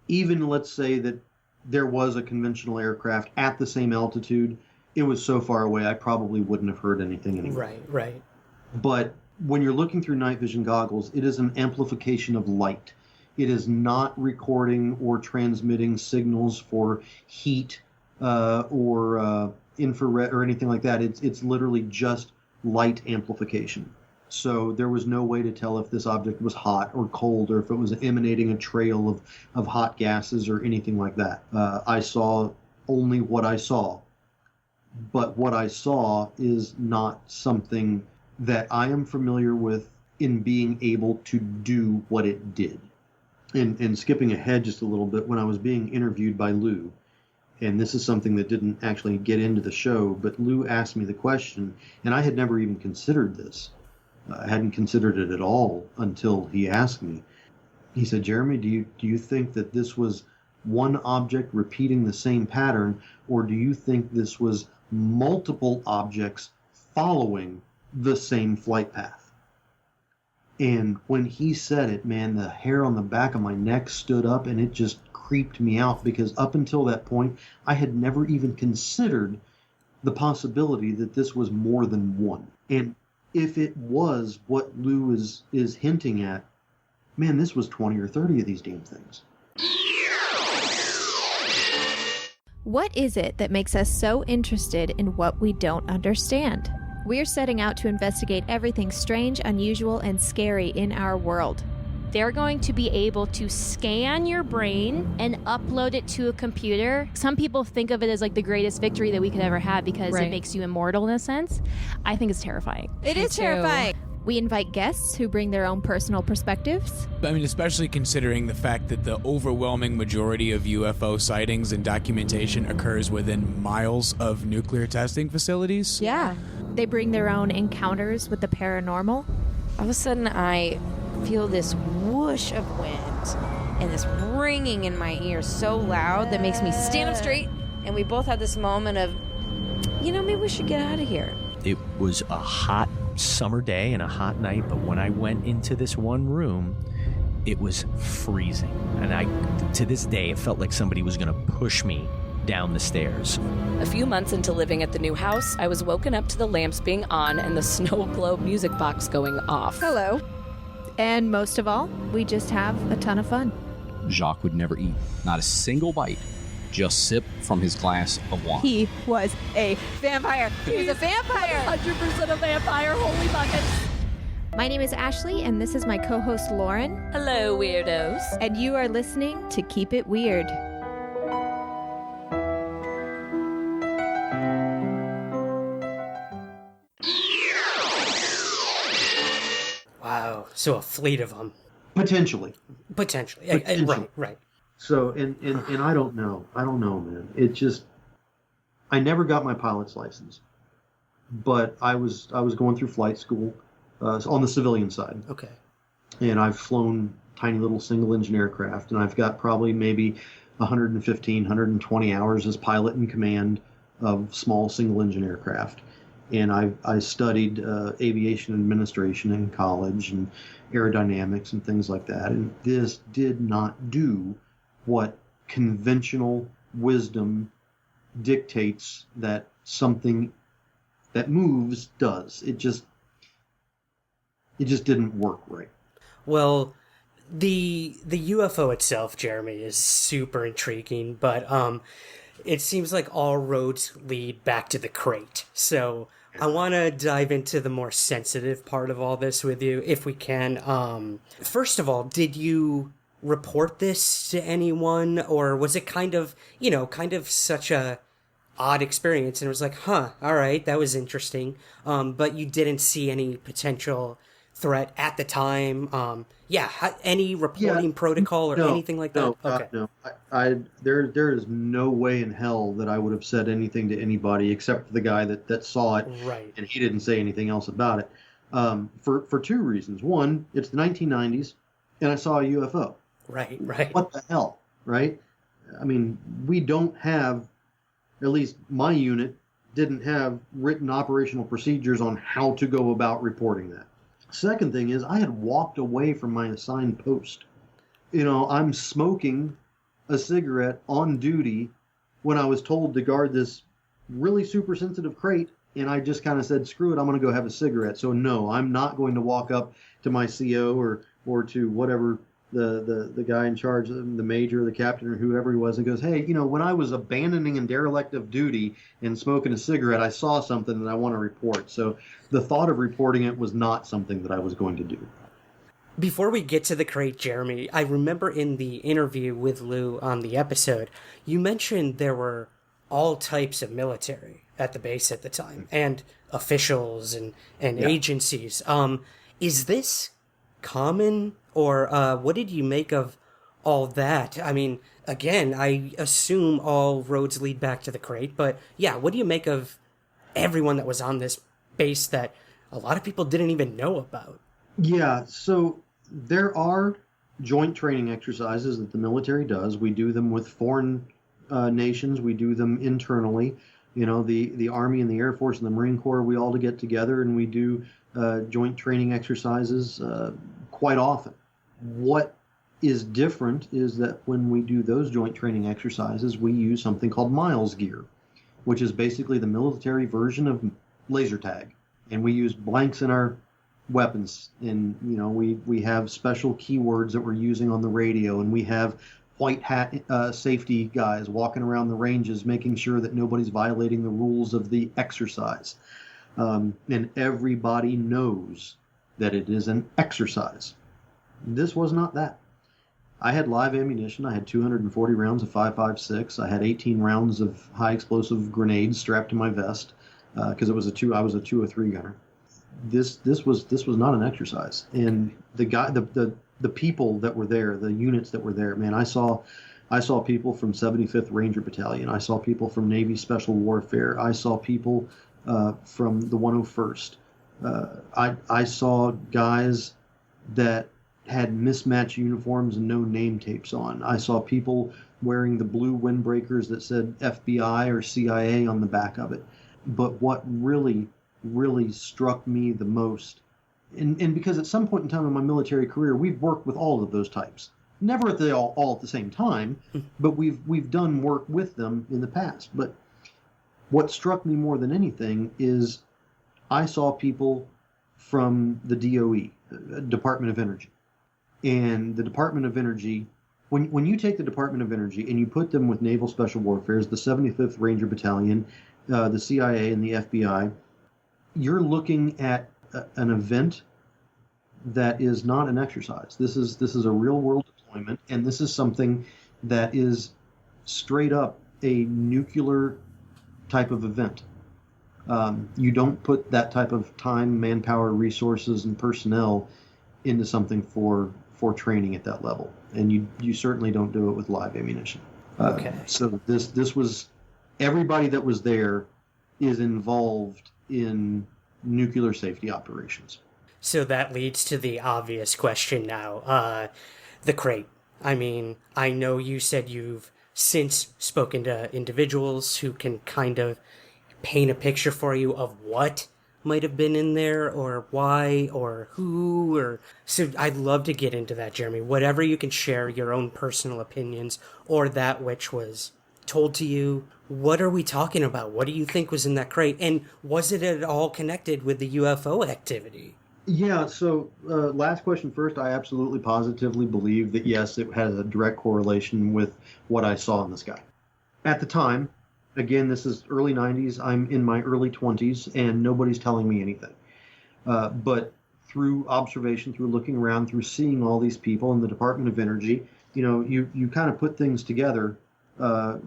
C: let's say that there was a conventional aircraft at the same altitude, it was so far away I probably wouldn't have heard anything anyway.
D: Right.
C: But when you're looking through night vision goggles, it is an amplification of light. It is not recording or transmitting signals for heat or infrared or anything like that. It's literally just light amplification. So there was no way to tell if this object was hot or cold or if it was emanating a trail of hot gases or anything like that. I saw only what I saw. But what I saw is not something that I am familiar with in being able to do what it did. And skipping ahead just a little bit, when I was being interviewed by Lou, and this is something that didn't actually get into the show, but Lou asked me the question, and I had never even considered this. I hadn't considered it at all until he asked me. He said, Jeremy, do you think that this was one object repeating the same pattern, or do you think this was multiple objects following the same flight path? And when he said it, man, the hair on the back of my neck stood up, and it just creeped me out, because up until that point, I had never even considered the possibility that this was more than one. And if it was what Lou is hinting at, man, this was 20 or 30 of these damn things.
E: What is it that makes us so interested in what we don't understand? We're setting out to investigate everything strange, unusual, and scary in our world.
F: They're going to be able to scan your brain and upload it to a computer. Some people think of it as like the greatest victory that we could ever have because it makes you immortal in a sense. I think it's terrifying.
E: It is terrifying. We invite guests who bring their own personal perspectives.
G: I mean, especially considering the fact that the overwhelming majority of UFO sightings and documentation occurs within miles of nuclear testing facilities.
E: Yeah. They bring their own encounters with the paranormal.
H: All of a sudden, I feel this whoosh of wind and this ringing in my ear so loud that makes me stand up straight. And we both had this moment of, maybe we should get out of here.
I: It was a hot summer day and a hot night, but when I went into this one room, it was freezing. And to this day, it felt like somebody was going to push me down the stairs.
J: A few months into living at the new house, I was woken up to the lamps being on and the snow globe music box going off.
E: Hello. And most of all, we just have a ton of fun.
K: Jacques would never eat, not a single bite, just sip from his glass of wine.
E: He was a vampire. He was a vampire.
J: 100% a vampire, holy buckets.
E: My name is Ashley, and this is my co-host Lauren.
J: Hello, weirdos.
E: And you are listening to Keep It Weird.
D: Wow. So a fleet of them.
C: Potentially.
D: Right.
C: So, and I don't know, man. It just, I never got my pilot's license, but I was going through flight school on the civilian side.
D: Okay.
C: And I've flown tiny little single engine aircraft, and I've got probably maybe 115, 120 hours as pilot in command of small single engine aircraft. And I studied aviation administration in college and aerodynamics and things like that. And this did not do what conventional wisdom dictates that something that moves does. It just didn't work right.
D: Well, the UFO itself, Jeremy, is super intriguing, but it seems like all roads lead back to the crate. So I want to dive into the more sensitive part of all this with you, if we can. First of all, did you report this to anyone, or was it kind of such a odd experience and it was like, all right, that was interesting, but you didn't see any potential threat at the time? Any reporting protocol or anything like that? Okay.
C: No. There is no way in hell that I would have said anything to anybody except for the guy that saw it,
D: right? And
C: he didn't say anything else about it, for two reasons. One, it's the 1990s, and I saw a UFO.
D: Right.
C: What the hell, right? I mean, we don't have, at least my unit didn't have written operational procedures on how to go about reporting that. Second thing is, I had walked away from my assigned post. I'm smoking a cigarette on duty when I was told to guard this really super sensitive crate, and I just kind of said, screw it, I'm going to go have a cigarette. So no, I'm not going to walk up to my CO or to whatever the guy in charge, the major, or the captain, or whoever he was, and goes, hey, when I was abandoning and derelict of duty and smoking a cigarette, I saw something that I want to report. So the thought of reporting it was not something that I was going to do.
D: Before we get to the crate, Jeremy, I remember in the interview with Lou on the episode, you mentioned there were all types of military at the base at the time, and officials and agencies. Is this common, or what did you make of all that. I mean, again, I assume all roads lead back to the crate, but yeah, what do you make of everyone that was on this base that a lot of people didn't even know about?
C: Yeah, so there are joint training exercises that the military does. We do them with foreign nations. We do them internally. You know, the Army and the Air Force and the Marine Corps, we all get together and we do joint training exercises quite often. What is different is that when we do those joint training exercises, we use something called miles gear, which is basically the military version of laser tag. And we use blanks in our weapons, and we have special keywords that we're using on the radio, and we have white hat safety guys walking around the ranges making sure that nobody's violating the rules of the exercise, and everybody knows that it is an exercise. This was not that. I had live ammunition. I had 240 rounds of 5.56. I had 18 rounds of high explosive grenades strapped to my vest because I was a 203 gunner. This was not an exercise. And the people that were there, the units that were there, man, I saw people from 75th Ranger Battalion. I saw people from Navy Special Warfare. I saw people from the 101st. I saw guys that had mismatched uniforms and no name tapes on. I saw people wearing the blue windbreakers that said FBI or CIA on the back of it. But what really struck me the most, and because at some point in time in my military career, we've worked with all of those types. Never all at the same time, but we've done work with them in the past. But what struck me more than anything is I saw people from the DOE, Department of Energy. And the Department of Energy, when you take the Department of Energy and you put them with Naval Special Warfare, the 75th Ranger Battalion, the CIA, and the FBI, you're looking at an event that is not an exercise. This is a real world deployment, and this is something that is straight up a nuclear type of event. You don't put that type of time, manpower, resources, and personnel into something for training at that level, and you certainly don't do it with live ammunition.
D: Okay.
C: So this was, everybody that was there is involved in nuclear safety operations.
D: So that leads to the obvious question now, the crate. I mean, I know you said you've since spoken to individuals who can kind of paint a picture for you of what might have been in there, or why, or who, or so I'd love to get into that, Jeremy. Whatever you can share, your own personal opinions, or that which was told to you. What are we talking about? What do you think was in that crate? And was it at all connected with the UFO activity?
C: Yeah, so last question first. I absolutely positively believe that, yes, it has a direct correlation with what I saw in the sky. At the time, again, this is early 90s. I'm in my early 20s, and nobody's telling me anything. But through observation, through looking around, through seeing all these people in the Department of Energy, you kind of put things together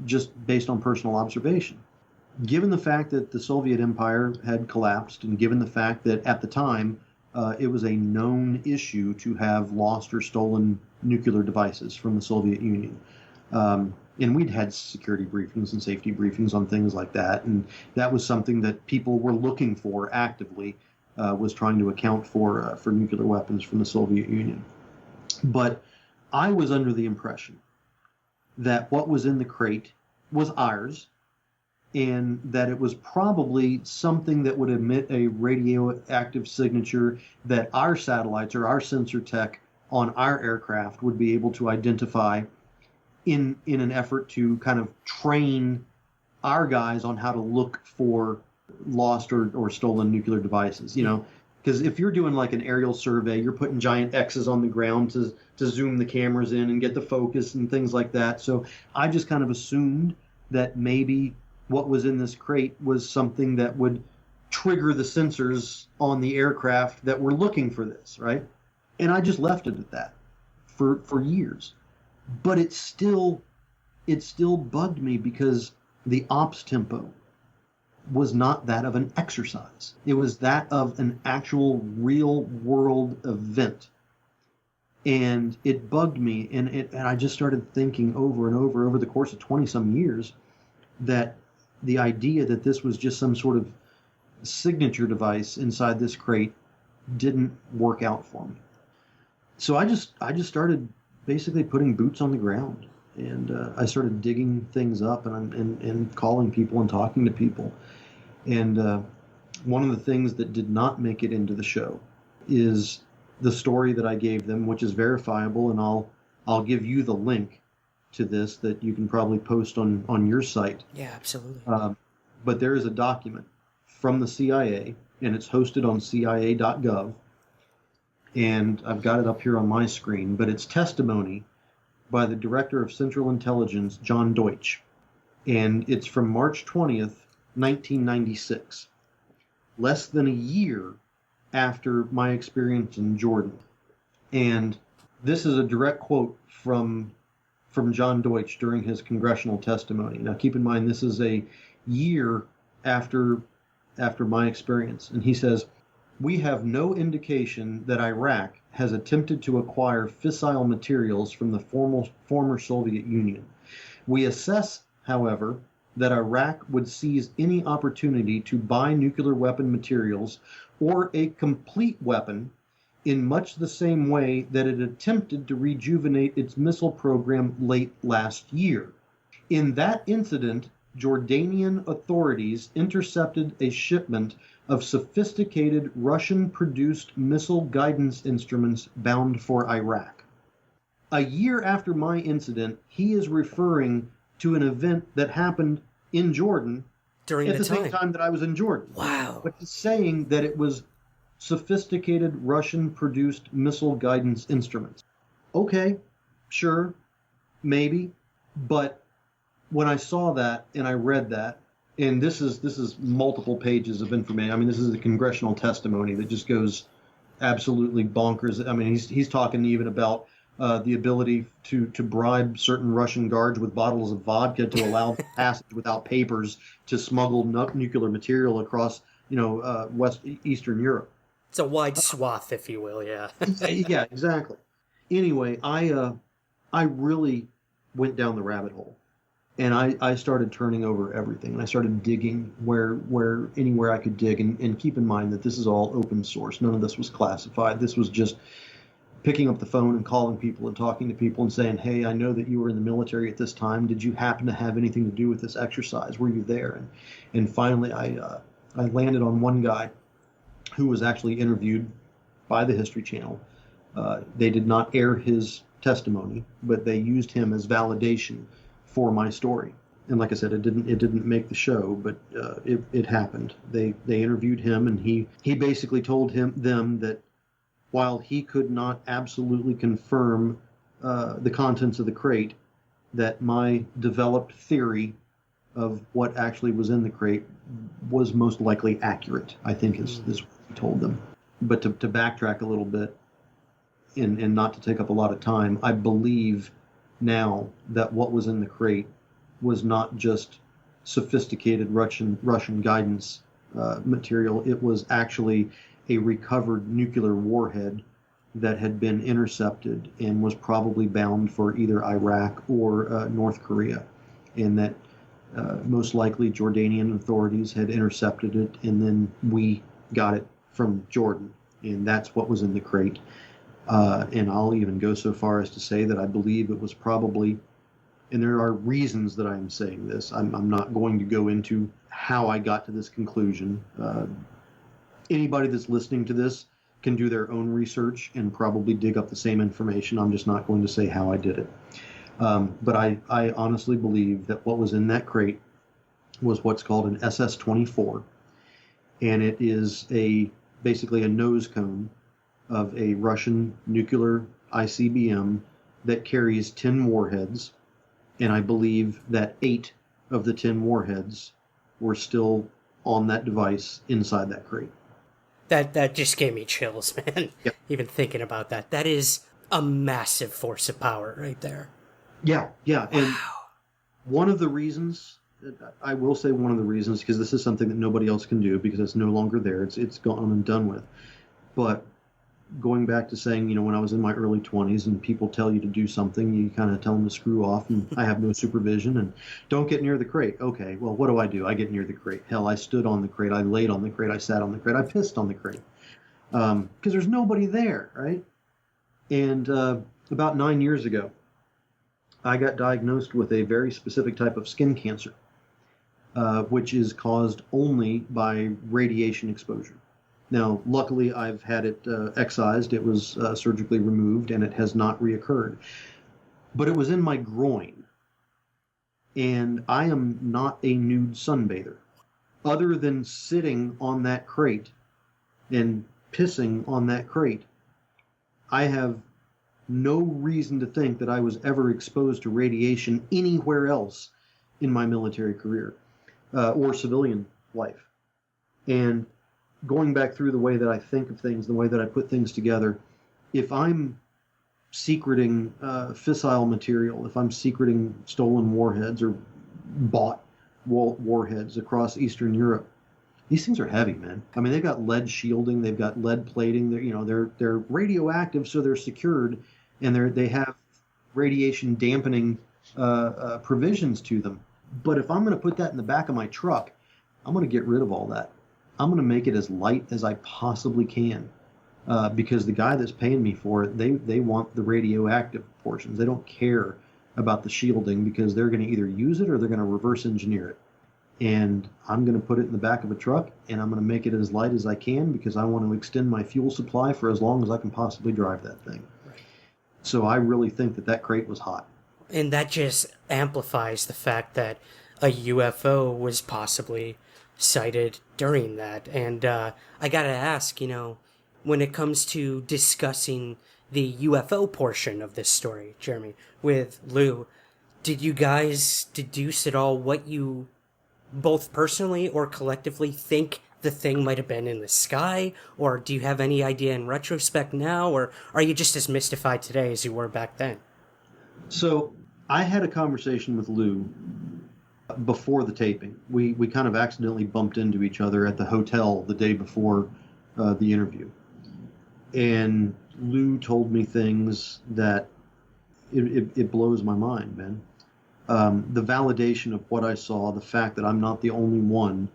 C: just based on personal observation. Given the fact that the Soviet Empire had collapsed, and given the fact that at the time it was a known issue to have lost or stolen nuclear devices from the Soviet Union, and we'd had security briefings and safety briefings on things like that, and that was something that people were looking for actively, was trying to account for nuclear weapons from the Soviet Union. But I was under the impression that what was in the crate was ours, and that it was probably something that would emit a radioactive signature that our satellites or our sensor tech on our aircraft would be able to identify in an effort to kind of train our guys on how to look for lost or stolen nuclear devices, because if you're doing like an aerial survey, you're putting giant X's on the ground to zoom the cameras in and get the focus and things like that. So I just kind of assumed that maybe what was in this crate was something that would trigger the sensors on the aircraft that were looking for this, right? And I just left it at that for years. But it still bugged me because the ops tempo was not that of an exercise. It was that of an actual real world event. And it bugged me, and I just started thinking over and over the course of 20-some years that the idea that this was just some sort of signature device inside this crate didn't work out for me. So I just started basically putting boots on the ground, and I started digging things up and calling people and talking to people. And one of the things that did not make it into the show is the story that I gave them, which is verifiable, and I'll give you the link to this that you can probably post on your site.
D: Yeah, absolutely.
C: But there is a document from the CIA, and it's hosted on CIA.gov, and I've got it up here on my screen, but it's testimony by the Director of Central Intelligence, John Deutsch, and it's from March 20th, 1996, less than a year after my experience in Jordan. And this is a direct quote from John Deutsch during his congressional testimony. Now, keep in mind, this is a year after my experience. And he says, "We have no indication that Iraq has attempted to acquire fissile materials from the former Soviet Union. We assess, however, that Iraq would seize any opportunity to buy nuclear weapon materials or a complete weapon in much the same way that it attempted to rejuvenate its missile program late last year. In that incident, Jordanian authorities intercepted a shipment of sophisticated Russian-produced missile guidance instruments bound for Iraq." A year after my incident, he is referring to an event that happened in Jordan
D: during
C: at the same time that I was in Jordan.
D: Wow.
C: But he's saying that it was sophisticated Russian-produced missile guidance instruments. Okay, sure, maybe, but when I saw that and I read that, and this is multiple pages of information. I mean, this is a congressional testimony that just goes absolutely bonkers. I mean, he's talking even about the ability to bribe certain Russian guards with bottles of vodka to allow passage without papers to smuggle nuclear material across, Eastern Europe.
D: It's a wide swath, if you will, yeah.
C: Yeah, exactly. Anyway, I really went down the rabbit hole, and I started turning over everything, and I started digging where anywhere I could dig, and keep in mind that this is all open source. None of this was classified. This was just picking up the phone and calling people and talking to people and saying, "Hey, I know that you were in the military at this time. Did you happen to have anything to do with this exercise? Were you there?" And finally, I landed on one guy who was actually interviewed by the History Channel. They did not air his testimony, but they used him as validation for my story. And like I said, it didn't make the show, but it happened. They interviewed him, and he basically told them that while he could not absolutely confirm the contents of the crate, that my developed theory of what actually was in the crate was most likely accurate, I think is what he told them. But to backtrack a little bit, and not to take up a lot of time, I believe now that what was in the crate was not just sophisticated Russian guidance material. It was actually a recovered nuclear warhead that had been intercepted and was probably bound for either Iraq or North Korea, and that most likely Jordanian authorities had intercepted it, and then we got it from Jordan, and that's what was in the crate. And I'll even go so far as to say that I believe it was probably, and there are reasons that I'm saying this, I'm not going to go into how I got to this conclusion. Anybody that's listening to this can do their own research and probably dig up the same information. I'm just not going to say how I did it. But I honestly believe that what was in that crate was what's called an SS-24, and it is basically a nose cone of a Russian nuclear ICBM that carries 10 warheads, and I believe that 8 of the 10 warheads were still on that device inside that crate.
D: That just gave me chills, man.
C: Yep.
D: Even thinking about that. That is a massive force of power right there.
C: Yeah.
D: Wow.
C: And one of the reasons, I will say one of the reasons, because this is something that nobody else can do because it's no longer there. It's gone and done with. But going back to saying, when I was in my early 20s and people tell you to do something, you kind of tell them to screw off, and I have no supervision, and don't get near the crate. Okay, well, what do? I get near the crate. Hell, I stood on the crate. I laid on the crate. I sat on the crate. I pissed on the crate. Because there's nobody there, right? And about 9 years ago, I got diagnosed with a very specific type of skin cancer, which is caused only by radiation exposure. Now, luckily, I've had it excised. It was surgically removed, and it has not reoccurred. But it was in my groin, and I am not a nude sunbather. Other than sitting on that crate and pissing on that crate, I have no reason to think that I was ever exposed to radiation anywhere else in my military career or civilian life. And going back through the way that I think of things, the way that I put things together, if I'm secreting fissile material, if I'm secreting stolen warheads or bought warheads across Eastern Europe, these things are heavy, man. I mean, they've got lead shielding, they've got lead plating. They're radioactive, so they're secured, and they have radiation dampening provisions to them. But if I'm going to put that in the back of my truck, I'm going to get rid of all that. I'm going to make it as light as I possibly can, because the guy that's paying me for it, they want the radioactive portions. They don't care about the shielding, because they're going to either use it or they're going to reverse engineer it. And I'm going to put it in the back of a truck, and I'm going to make it as light as I can, because I want to extend my fuel supply for as long as I can possibly drive that thing. Right. So I really think that crate was hot.
D: And that just amplifies the fact that a UFO was possibly sighted during that. And I got to ask, when it comes to discussing the UFO portion of this story, Jeremy, with Lou, did you guys deduce at all what you both personally or collectively think the thing might have been in the sky? Or do you have any idea in retrospect now? Or are you just as mystified today as you were back then?
C: So I had a conversation with Lou before the taping. We kind of accidentally bumped into each other at the hotel the day before the interview. And Lou told me things that it blows my mind, man. The validation of what I saw, the fact that I'm not the only one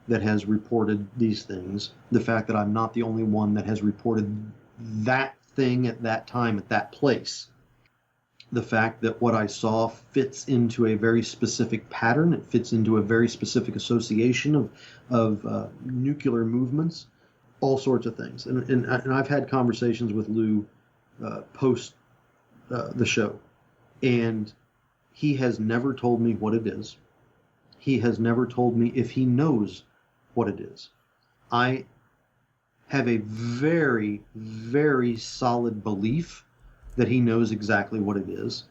C: that has reported these things, the fact that I'm not the only one that has reported that thing at that time, at that place, the fact that what I saw fits into a very specific pattern, it fits into a very specific association of nuclear movements, all sorts of things. And I've had conversations with Lou post the show, and he has never told me what it is. He has never told me if he knows what it is. I have a very, very solid belief that he knows exactly what it is.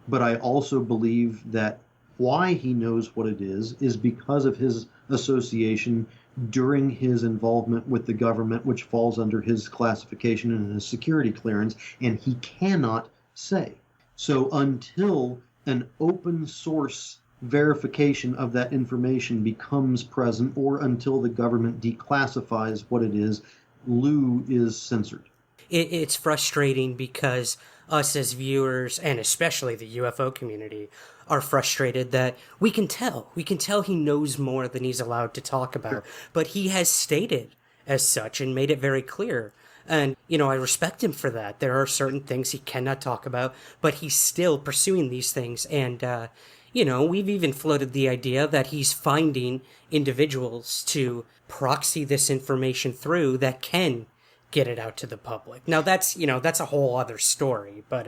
C: But I also believe that why he knows what it is because of his association during his involvement with the government, which falls under his classification and his security clearance, and he cannot say. So until an open source verification of that information becomes present, or until the government declassifies what it is, Lou is censored.
D: It's frustrating because us as viewers, and especially the UFO community, are frustrated that we can tell he knows more than he's allowed to talk about. Sure. But he has stated as such and made it very clear. And, I respect him for that. There are certain things he cannot talk about, but he's still pursuing these things. And, we've even floated the idea that he's finding individuals to proxy this information through that can get it out to the public. Now that's a whole other story, but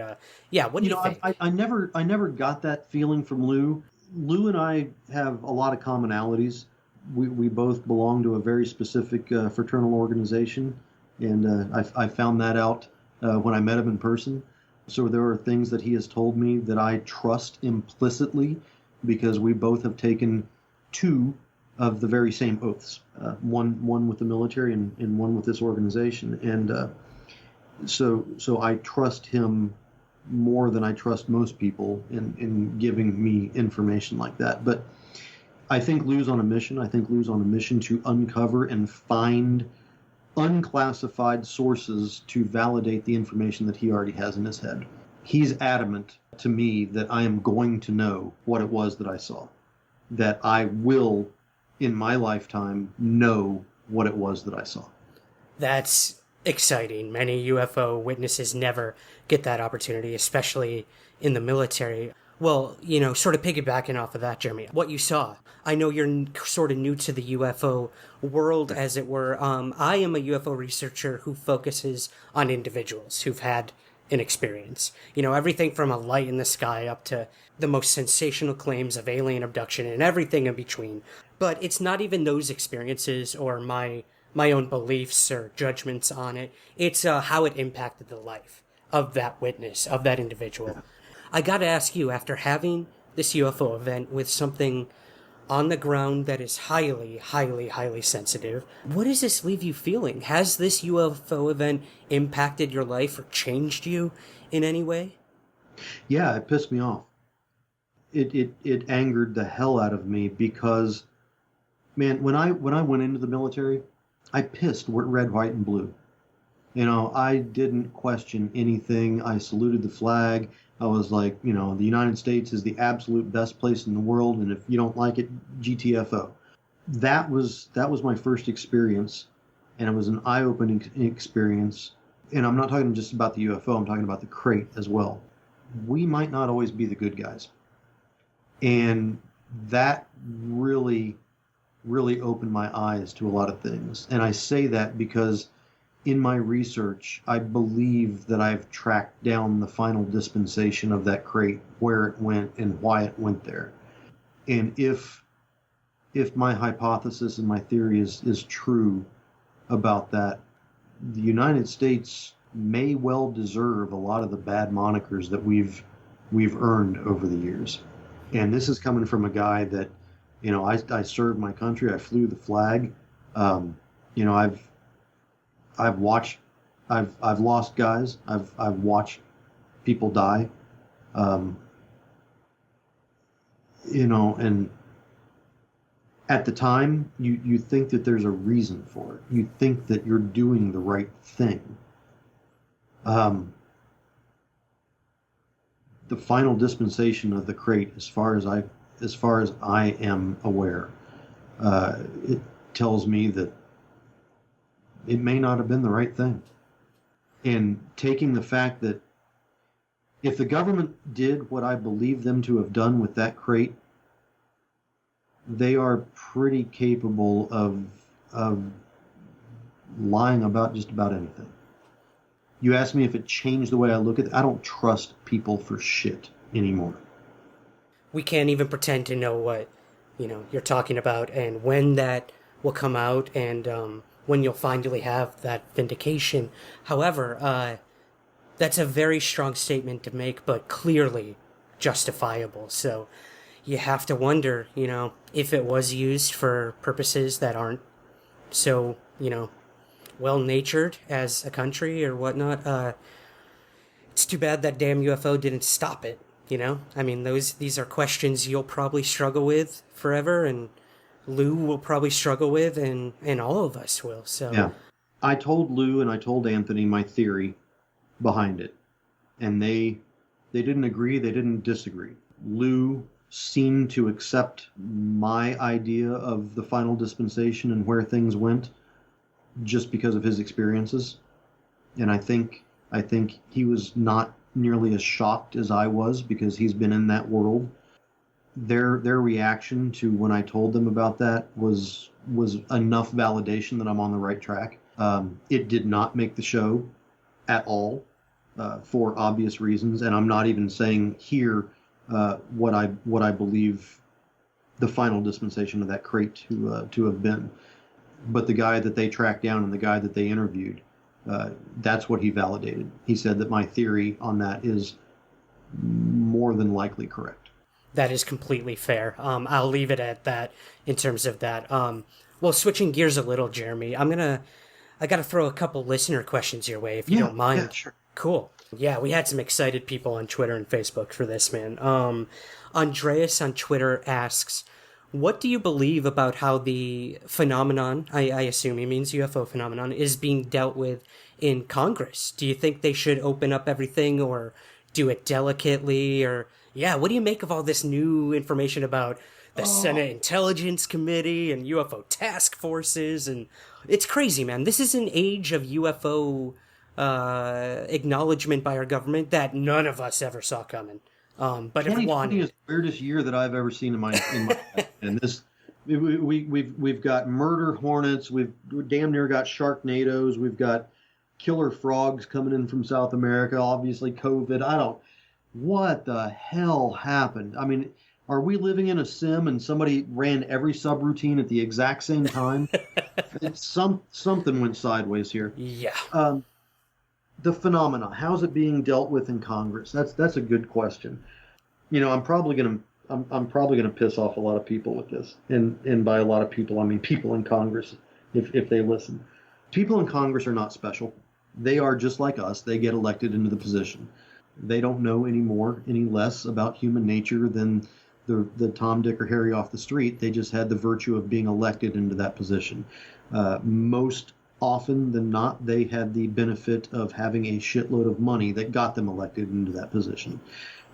D: what do you think?
C: I never got that feeling from Lou. Lou and I have a lot of commonalities. We both belong to a very specific fraternal organization, and I found that out when I met him in person. So there are things that he has told me that I trust implicitly, because we both have taken two of the very same oaths, one with the military and one with this organization. And so I trust him more than I trust most people in giving me information like that. But I think Lou's on a mission. I think Lou's on a mission to uncover and find unclassified sources to validate the information that he already has in his head. He's adamant to me that I am going to know what it was that I saw, that I will, in my lifetime, know what it was that I saw.
D: That's exciting. Many UFO witnesses never get that opportunity, especially in the military. Well, sort of piggybacking off of that, Jeremy, what you saw. I know you're sort of new to the UFO world, as it were. I am a UFO researcher who focuses on individuals who've had an experience. Everything from a light in the sky up to the most sensational claims of alien abduction and everything in between. But it's not even those experiences or my own beliefs or judgments on it. It's how it impacted the life of that witness, of that individual. I gotta ask you, after having this UFO event with something on the ground that is highly, highly, highly sensitive, what does this leave you feeling? Has this UFO event impacted your life or changed you in any way?
C: Yeah, it pissed me off. It angered the hell out of me because, man, when I went into the military, I pissed red, white, and blue. I didn't question anything. I saluted the flag. I was like, the United States is the absolute best place in the world, and if you don't like it, GTFO. That was my first experience, and it was an eye-opening experience. And I'm not talking just about the UFO, I'm talking about the crate as well. We might not always be the good guys. And that really, really opened my eyes to a lot of things. And I say that because in my research, I believe that I've tracked down the final dispensation of that crate, where it went and why it went there. And if my hypothesis and my theory is true about that, the United States may well deserve a lot of the bad monikers that we've earned over the years. And this is coming from a guy that, I served my country. I flew the flag. I've watched, I've lost guys. I've watched people die. And at the time, you think that there's a reason for it. You think that you're doing the right thing. The final dispensation of the crate, as far as I am aware, it tells me that it may not have been the right thing. And taking the fact that if the government did what I believe them to have done with that crate, they are pretty capable of lying about just about anything. You ask me if it changed the way I look at it. I don't trust people for shit anymore.
D: We can't even pretend to know what, you're talking about and when that will come out and when you'll finally have that vindication. However, that's a very strong statement to make, but clearly justifiable. So you have to wonder, if it was used for purposes that aren't so, well-natured as a country or whatnot. It's too bad that damn UFO didn't stop it, these are questions you'll probably struggle with forever, and Lou will probably struggle with, and all of us will. So
C: yeah, I told Lou and I told Anthony my theory behind it, and they didn't agree, they didn't disagree. Lou seemed to accept my idea of the final dispensation and where things went just because of his experiences, and I think he was not nearly as shocked as I was because he's been in that world. Their reaction to when I told them about that was enough validation that I'm on the right track. It did not make the show at all for obvious reasons, and I'm not even saying here what I believe the final dispensation of that crate to have been. But the guy that they tracked down and the guy that they interviewed, that's what he validated. He said that my theory on that is more than likely correct.
D: That is completely fair. I'll leave it at that in terms of that. Well, switching gears a little, Jeremy, I got to throw a couple listener questions your way, if you don't mind.
C: Yeah, sure.
D: Cool. Yeah, we had some excited people on Twitter and Facebook for this, man. Andreas on Twitter asks, What do you believe about how the phenomenon, I assume he means UFO phenomenon, is being dealt with in Congress? Do you think they should open up everything or do it delicately? Or, what do you make of all this new information about the Senate Intelligence Committee and UFO task forces? And it's crazy, man. This is an age of UFO acknowledgement by our government that none of us ever saw coming. But
C: 2020 is the weirdest year that I've ever seen in my life. And this, we've got murder hornets, we've damn near got sharknadoes, we've got killer frogs coming in from South America, obviously COVID. What the hell happened? I mean, are we living in a sim and somebody ran every subroutine at the exact same time? Something went sideways here.
D: Yeah.
C: The phenomena, how's it being dealt with in Congress? That's a good question. I'm probably gonna piss off a lot of people with this, and by a lot of people I mean people in Congress, if they listen. People in Congress are not special. They are just like us. They get elected into the position. They don't know any less about human nature than the Tom, Dick, or Harry off the street. They just had the virtue of being elected into that position. Most often than not, they had the benefit of having a shitload of money that got them elected into that position.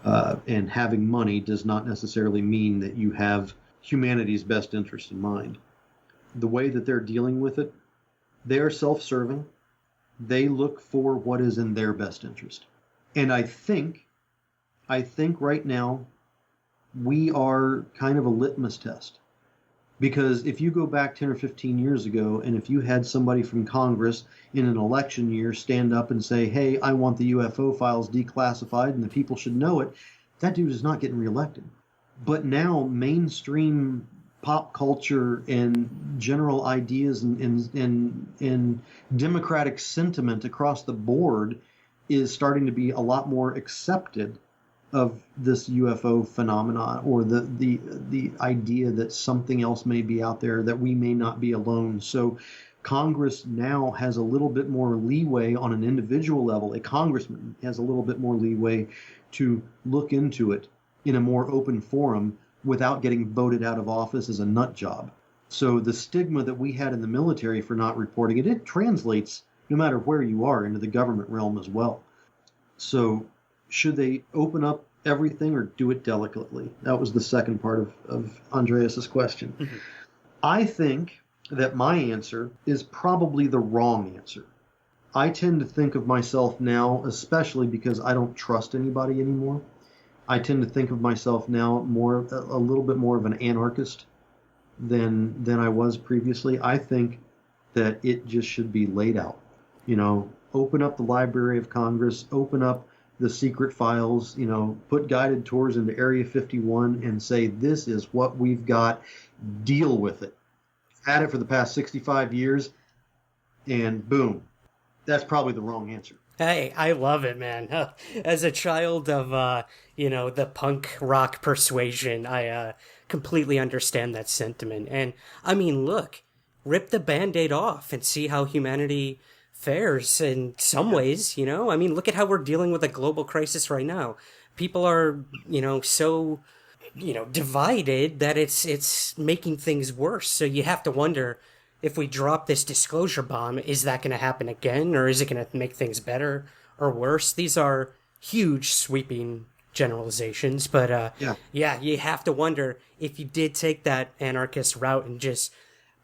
C: And having money does not necessarily mean that you have humanity's best interest in mind. The way that they're dealing with it, they are self-serving. They look for what is in their best interest. And I think right now we are kind of a litmus test. Because if you go back 10 or 15 years ago, and if you had somebody from Congress in an election year stand up and say, hey, I want the UFO files declassified and the people should know it, that dude is not getting reelected. But now mainstream pop culture and general ideas and democratic sentiment across the board is starting to be a lot more accepted of this UFO phenomenon, or the idea that something else may be out there, that we may not be alone. So Congress now has a little bit more leeway on an individual level. A congressman has a little bit more leeway to look into it in a more open forum without getting voted out of office as a nut job. So the stigma that we had in the military for not reporting it translates no matter where you are into the government realm as well. So should they open up everything or do it delicately? That was the second part of Andreas's question. Mm-hmm. I think that my answer is probably the wrong answer. I tend to think of myself now, especially because I don't trust anybody anymore, I tend to think of myself now a little bit more of an anarchist than I was previously. I think that it just should be laid out. Open up the Library of Congress, open up the secret files, put guided tours into Area 51 and say, this is what we've got, deal with it. Had it for the past 65 years, and boom. That's probably the wrong answer.
D: Hey, I love it, man. As a child of, the punk rock persuasion, I completely understand that sentiment. And, I mean, look, rip the Band-Aid off and see how humanity fares in some ways, I mean, look at how we're dealing with a global crisis right now. People are, so, divided that it's making things worse. So you have to wonder, if we drop this disclosure bomb, is that going to happen again? Or is it going to make things better or worse? These are huge sweeping generalizations, but you have to wonder, if you did take that anarchist route and just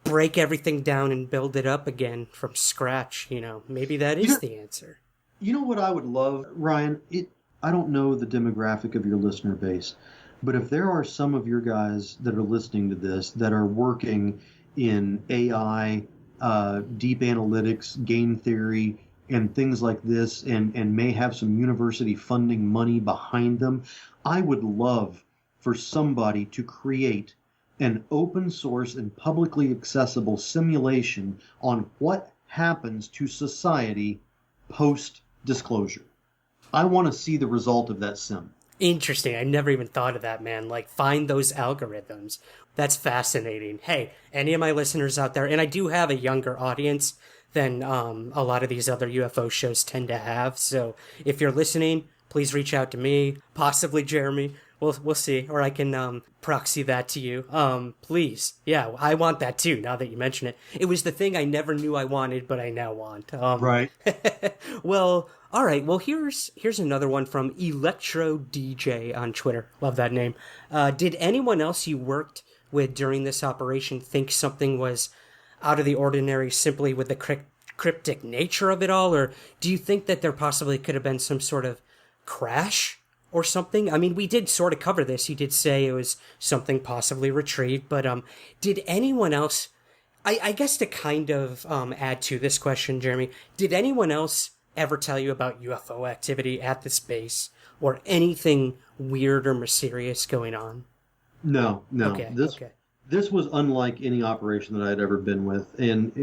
D: break everything down and build it up again from scratch, maybe that is the answer.
C: You know what I would love, Ryan? I don't know the demographic of your listener base, but if there are some of your guys that are listening to this that are working in AI, deep analytics, game theory, and things like this, and may have some university funding money behind them, I would love for somebody to create an open source and publicly accessible simulation on what happens to society post-disclosure. I want to see the result of that sim.
D: Interesting. I never even thought of that, man. Like, find those algorithms. That's fascinating. Hey, any of my listeners out there, and I do have a younger audience than a lot of these other UFO shows tend to have, so if you're listening, please reach out to me, possibly Jeremy. we'll see, or I can proxy that to you. Please, yeah, I want that too. Now that you mention it, it was the thing I never knew I wanted, but I now want.
C: Right.
D: Well, all right. Well, here's another one from Electro DJ on Twitter. Love that name. Did anyone else you worked with during this operation think something was out of the ordinary simply with the cryptic nature of it all, or do you think that there possibly could have been some sort of crash or something? I mean, we did sort of cover this. You did say it was something possibly retrieved, but did anyone else, I guess to kind of add to this question, Jeremy, did anyone else ever tell you about UFO activity at this base or anything weird or mysterious going on?
C: No.
D: Okay.
C: This was unlike any operation that I'd ever been with. And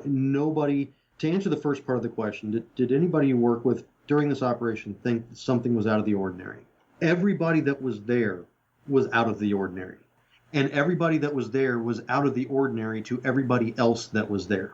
C: nobody, to answer the first part of the question, did anybody you work with during this operation think something was out of the ordinary? Everybody that was there was out of the ordinary. And everybody that was there was out of the ordinary to everybody else that was there.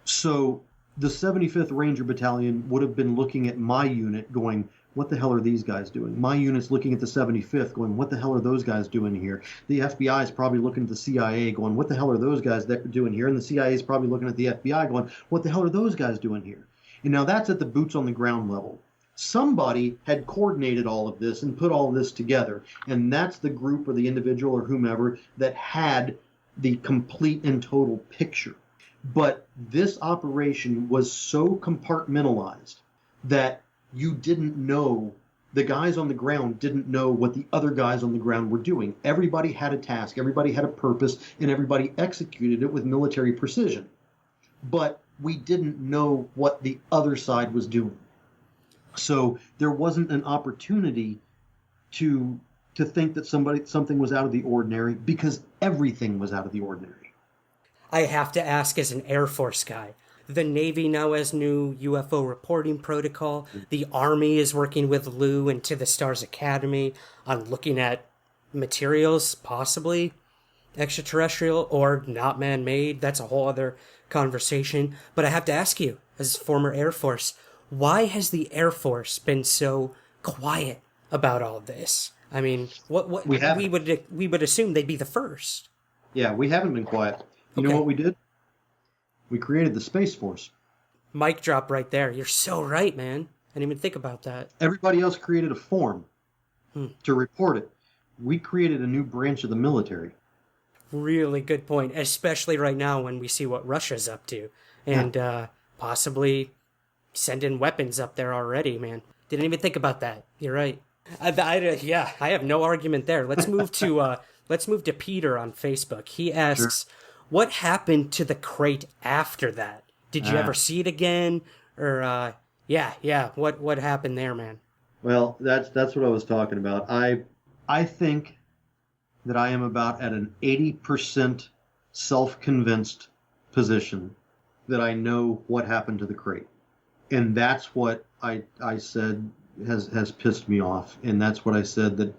C: So the 75th Ranger Battalion would have been looking at my unit going, what the hell are these guys doing? My unit's looking at the 75th going, what the hell are those guys doing here? The FBI is probably looking at the CIA going, what the hell are those guys doing here? And the CIA is probably looking at the FBI going, what the hell are those guys doing here? And now that's at the boots on the ground level. Somebody had coordinated all of this and put all of this together. And that's the group or the individual or whomever that had the complete and total picture. But this operation was so compartmentalized that you didn't know, the guys on the ground didn't know what the other guys on the ground were doing. Everybody had a task, everybody had a purpose, and everybody executed it with military precision. But we didn't know what the other side was doing. So there wasn't an opportunity to think that something was out of the ordinary, because everything was out of the ordinary.
D: I have to ask, as an Air Force guy, the Navy now has new UFO reporting protocol. The Army is working with Lou and To the Stars Academy on looking at materials, possibly extraterrestrial or not man-made. That's a whole other conversation. But I have to ask you, as former Air Force, why has the Air Force been so quiet about all this? I mean, what we would assume they'd be the first.
C: Yeah, we haven't been quiet. You know what we did? We created the Space Force.
D: Mic drop right there. You're so right, man. I didn't even think about that.
C: Everybody else created a form to report it. We created a new branch of the military.
D: Really good point, especially right now when we see what Russia's up to. And possibly sending weapons up there already, man. Didn't even think about that. You're right. I have no argument there. Let's move to Peter on Facebook. He asks, what happened to the crate after that? Did you ever see it again? Or, what happened there, man?
C: Well, that's what I was talking about. I think that I am about at an 80% self-convinced position that I know what happened to the crate. And that's what I said has pissed me off. And that's what I said, that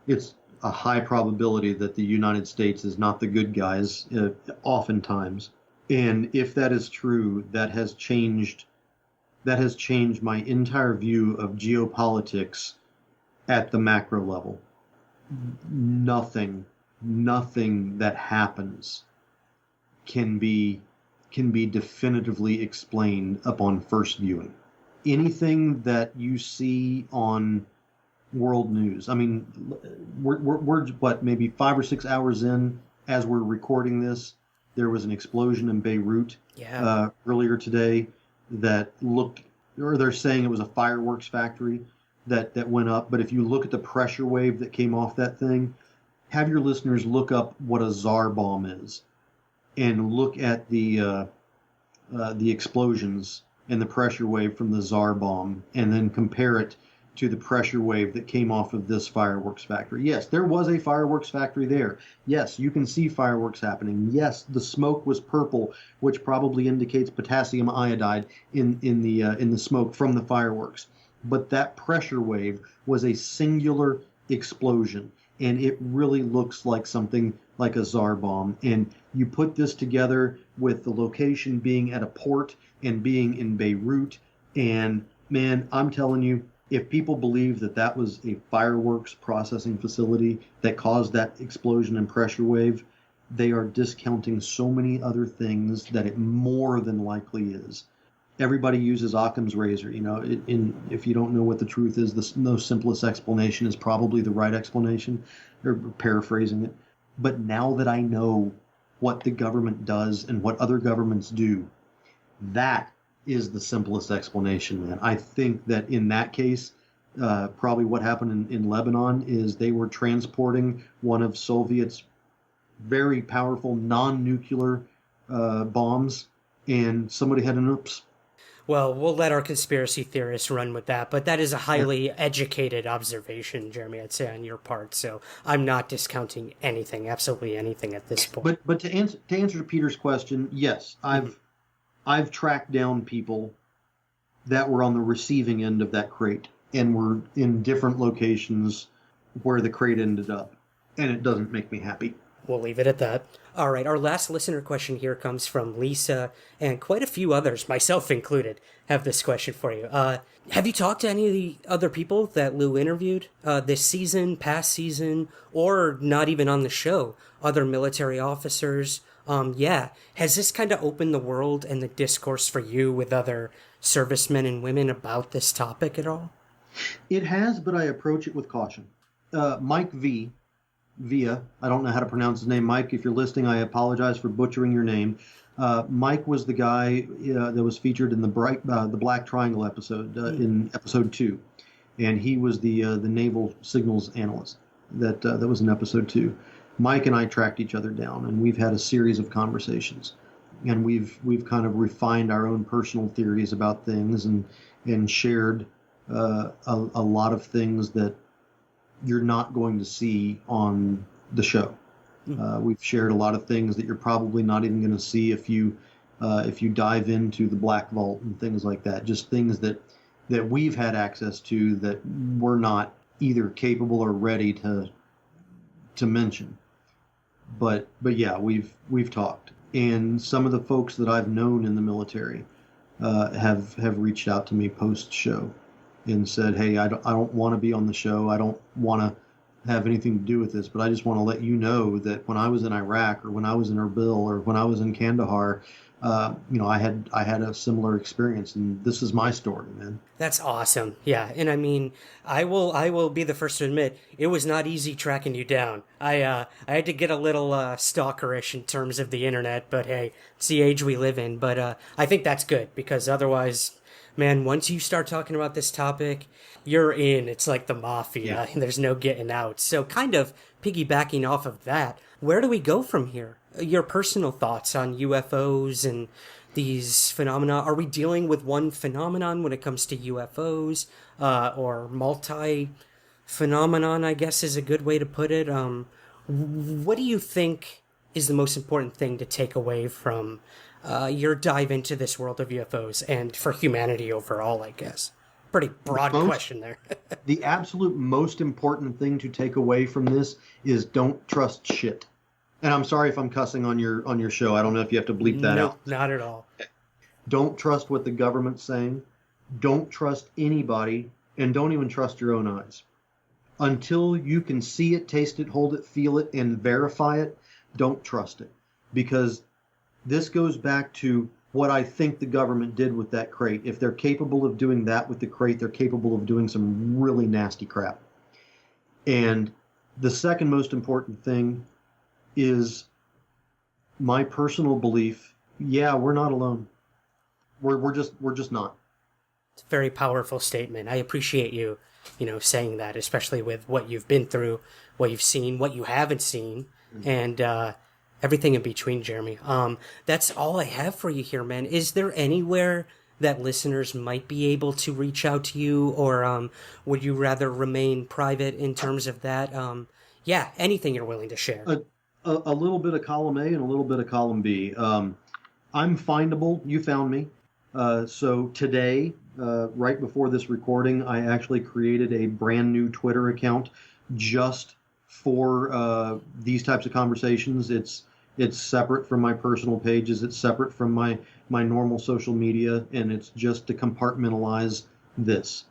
C: it's a high probability that the United States is not the good guys, oftentimes. And if that is true, that has changed my entire view of geopolitics at the macro level. Nothing that happens can be definitively explained upon first viewing. Anything that you see on world news. I mean, we're what, maybe 5 or 6 hours in as we're recording this. There was an explosion in Beirut earlier today that looked, or they're saying it was a fireworks factory that went up. But if you look at the pressure wave that came off that thing, have your listeners look up what a Tsar bomb is, and look at the explosions and the pressure wave from the Tsar bomb, and then compare it to the pressure wave that came off of this fireworks factory. Yes, there was a fireworks factory there. Yes, you can see fireworks happening. Yes, the smoke was purple, which probably indicates potassium iodide in the smoke from the fireworks. But that pressure wave was a singular explosion, and it really looks like something like a Tsar bomb. And you put this together with the location being at a port and being in Beirut, and man, I'm telling you, If people believe that that was a fireworks processing facility that caused that explosion and pressure wave, they are discounting so many other things that it more than likely is. Everybody uses Occam's razor. If you don't know what the truth is, the most simplest explanation is probably the right explanation, or paraphrasing it. But now that I know what the government does and what other governments do, that is the simplest explanation, man. I think that in that case, probably what happened in Lebanon is they were transporting one of Soviet's very powerful non-nuclear bombs, and somebody had an oops.
D: Well, we'll let our conspiracy theorists run with that, but that is a highly educated observation, Jeremy, I'd say, on your part. So I'm not discounting anything, absolutely anything at this point.
C: But to answer Peter's question, yes, I've tracked down people that were on the receiving end of that crate and were in different locations where the crate ended up, and it doesn't make me happy.
D: We'll leave it at that. All right, our last listener question here comes from Lisa, and quite a few others, myself included, have this question for you. Have you talked to any of the other people that Lou interviewed this season, past season, or not even on the show? Other military officers? Has this kind of opened the world and the discourse for you with other servicemen and women about this topic at all?
C: It has, but I approach it with caution. Mike Via, I don't know how to pronounce his name. Mike, if you're listening, I apologize for butchering your name. Mike was the guy that was featured in the Black Triangle episode, in episode 2. And he was the naval signals analyst. That was in episode 2. Mike and I tracked each other down, and we've had a series of conversations. And we've kind of refined our own personal theories about things and shared a lot of things that you're not going to see on the show. We've shared a lot of things that you're probably not even going to see if you dive into the Black Vault and things like that. Just things that we've had access to that we're not either capable or ready to mention. But yeah, we've talked, and some of the folks that I've known in the military have reached out to me post show and said, hey, I don't want to be on the show. I don't want to have anything to do with this, but I just want to let you know that when I was in Iraq, or when I was in Erbil, or when I was in Kandahar, I had a similar experience, and this is my story, man.
D: That's awesome. Yeah, and I mean, I will be the first to admit it was not easy tracking you down. I had to get a little stalkerish in terms of the internet, but hey, it's the age we live in. But I think that's good, because otherwise, man, once you start talking about this topic, you're in. It's like the mafia, and there's no getting out. So kind of piggybacking off of that, where do we go from here? Your personal thoughts on UFOs and these phenomena. Are we dealing with one phenomenon when it comes to UFOs, or multi-phenomenon, I guess is a good way to put it? What do you think is the most important thing to take away from your dive into this world of UFOs and for humanity overall, I guess? Pretty broad question there.
C: The absolute most important thing to take away from this is don't trust shit. And I'm sorry if I'm cussing on your show. I don't know if you have to bleep that out.
D: No, not at all.
C: Don't trust what the government's saying. Don't trust anybody, and don't even trust your own eyes. Until you can see it, taste it, hold it, feel it, and verify it, don't trust it. Because this goes back to what I think the government did with that crate. If they're capable of doing that with the crate, they're capable of doing some really nasty crap. And the second most important thing is my personal belief. Yeah, we're not alone. We're just not.
D: It's a very powerful statement. I appreciate you saying that, especially with what you've been through, what you've seen, what you haven't seen, and everything in between, Jeremy. That's all I have for you here, man. Is there anywhere that listeners might be able to reach out to you, or would you rather remain private in terms of that? Anything you're willing to share.
C: A little bit of column A and a little bit of column B. I'm findable. You found me. So today, right before this recording, I actually created a brand new Twitter account just for these types of conversations. It's separate from my personal pages. It's separate from my normal social media, and it's just to compartmentalize this.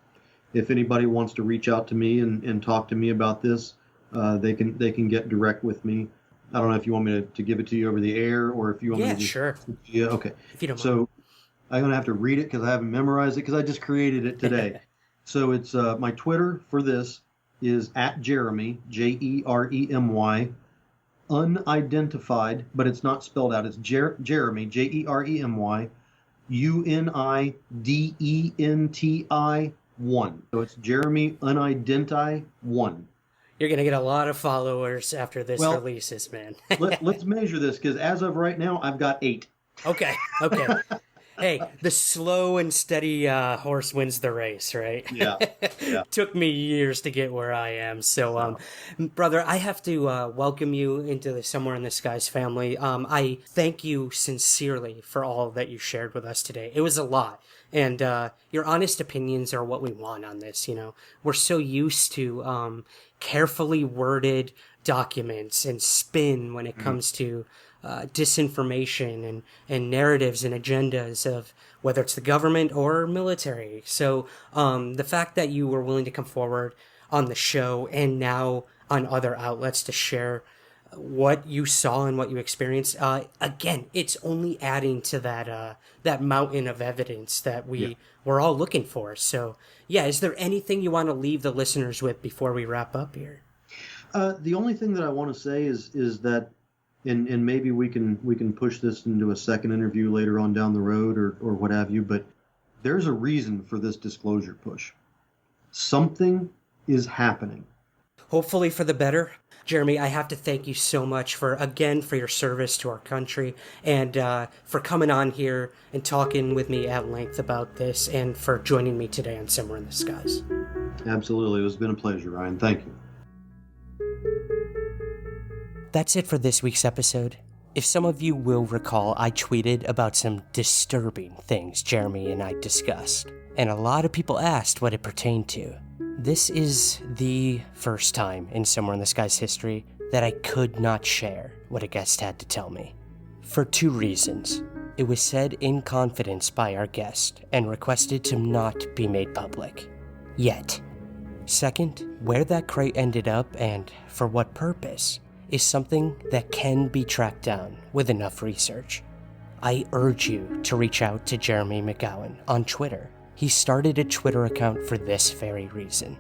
C: if anybody wants to reach out to me and talk to me about this, they can get direct with me. I don't know if you want me to give it to you over the air or if you want me to just...
D: Sure.
C: Yeah, okay.
D: If you don't mind.
C: So I'm going to have to read it because I haven't memorized it because I just created it today. So it's my Twitter for this is @Jeremy, Jeremy, unidentified, but it's not spelled out. It's Jeremy, Jeremy, UNIDENTI 1. So it's Jeremy Unidenti 1.
D: You're going to get a lot of followers after this releases, man.
C: Let's measure this because as of right now, I've got 8.
D: Okay. Hey, the slow and steady horse wins the race, right?
C: Yeah.
D: Took me years to get where I am. So, brother, I have to welcome you into the Somewhere in the Skies family. I thank you sincerely for all that you shared with us today. It was a lot. And your honest opinions are what we want on this, you know. We're so used to carefully worded documents and spin when it comes to disinformation and narratives and agendas of whether it's the government or military. So the fact that you were willing to come forward on the show and now on other outlets to share what you saw and what you experienced, again, it's only adding to that mountain of evidence that we're all looking for. So yeah, is there anything you want to leave the listeners with before we wrap up here?
C: The only thing that I want to say is that, and maybe we can push this into a second interview later on down the road or what have you, but there's a reason for this disclosure push. Something is happening.
D: Hopefully for the better. Jeremy, I have to thank you so much for your service to our country and for coming on here and talking with me at length about this and for joining me today on Somewhere in the Skies.
C: Absolutely. It's been a pleasure, Ryan. Thank you.
B: That's it for this week's episode. If some of you will recall, I tweeted about some disturbing things Jeremy and I discussed, and a lot of people asked what it pertained to. This is the first time in Somewhere in the Skies history that I could not share what a guest had to tell me. For 2 reasons. It was said in confidence by our guest and requested to not be made public. Yet. Second, where that crate ended up and for what purpose is something that can be tracked down with enough research. I urge you to reach out to Jeremy McGowan on Twitter. He started a Twitter account for this very reason.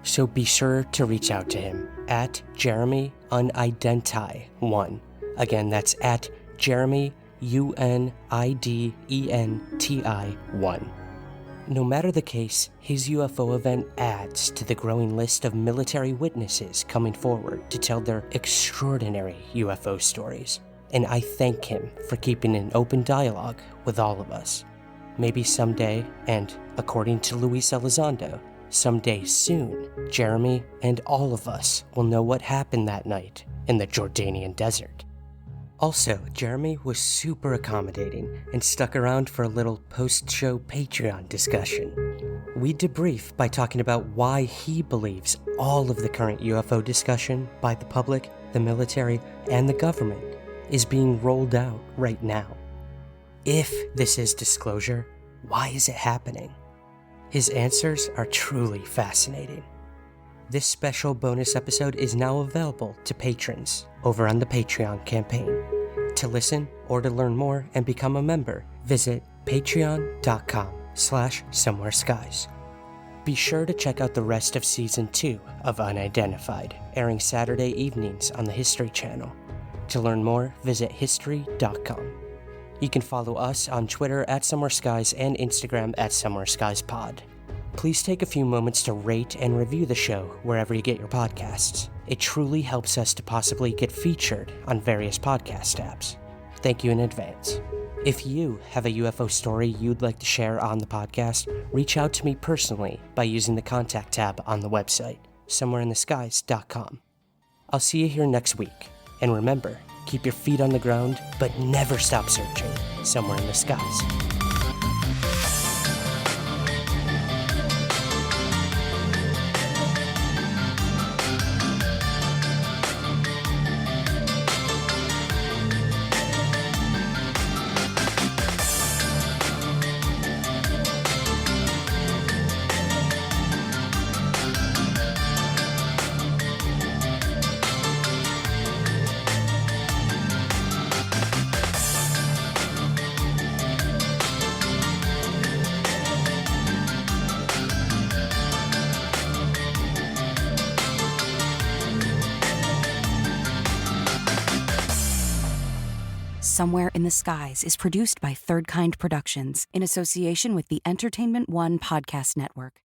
B: So be sure to reach out to him at Jeremy Unidenti 1. Again, that's at Jeremy UNIDENTI 1. No matter the case, his UFO event adds to the growing list of military witnesses coming forward to tell their extraordinary UFO stories. And I thank him for keeping an open dialogue with all of us. Maybe someday, and according to Luis Elizondo, someday soon, Jeremy and all of us will know what happened that night in the Jordanian Desert. Also, Jeremy was super accommodating and stuck around for a little post-show Patreon discussion. We debrief by talking about why he believes all of the current UFO discussion by the public, the military, and the government is being rolled out right now. If this is disclosure, why is it happening? His answers are truly fascinating. This special bonus episode is now available to patrons over on the Patreon campaign. To listen or to learn more and become a member, visit patreon.com/somewhereskies. Be sure to check out the rest of Season 2 of Unidentified, airing Saturday evenings on the History Channel. To learn more, visit history.com. You can follow us on Twitter at SomewhereSkies and Instagram at SomewhereSkiesPod. Please take a few moments to rate and review the show wherever you get your podcasts. It truly helps us to possibly get featured on various podcast apps. Thank you in advance. If you have a UFO story you'd like to share on the podcast, reach out to me personally by using the contact tab on the website, somewhereintheskies.com. I'll see you here next week. And remember, keep your feet on the ground, but never stop searching somewhere in the skies.
A: Somewhere in the Skies is produced by Third Kind Productions in association with the Entertainment One Podcast Network.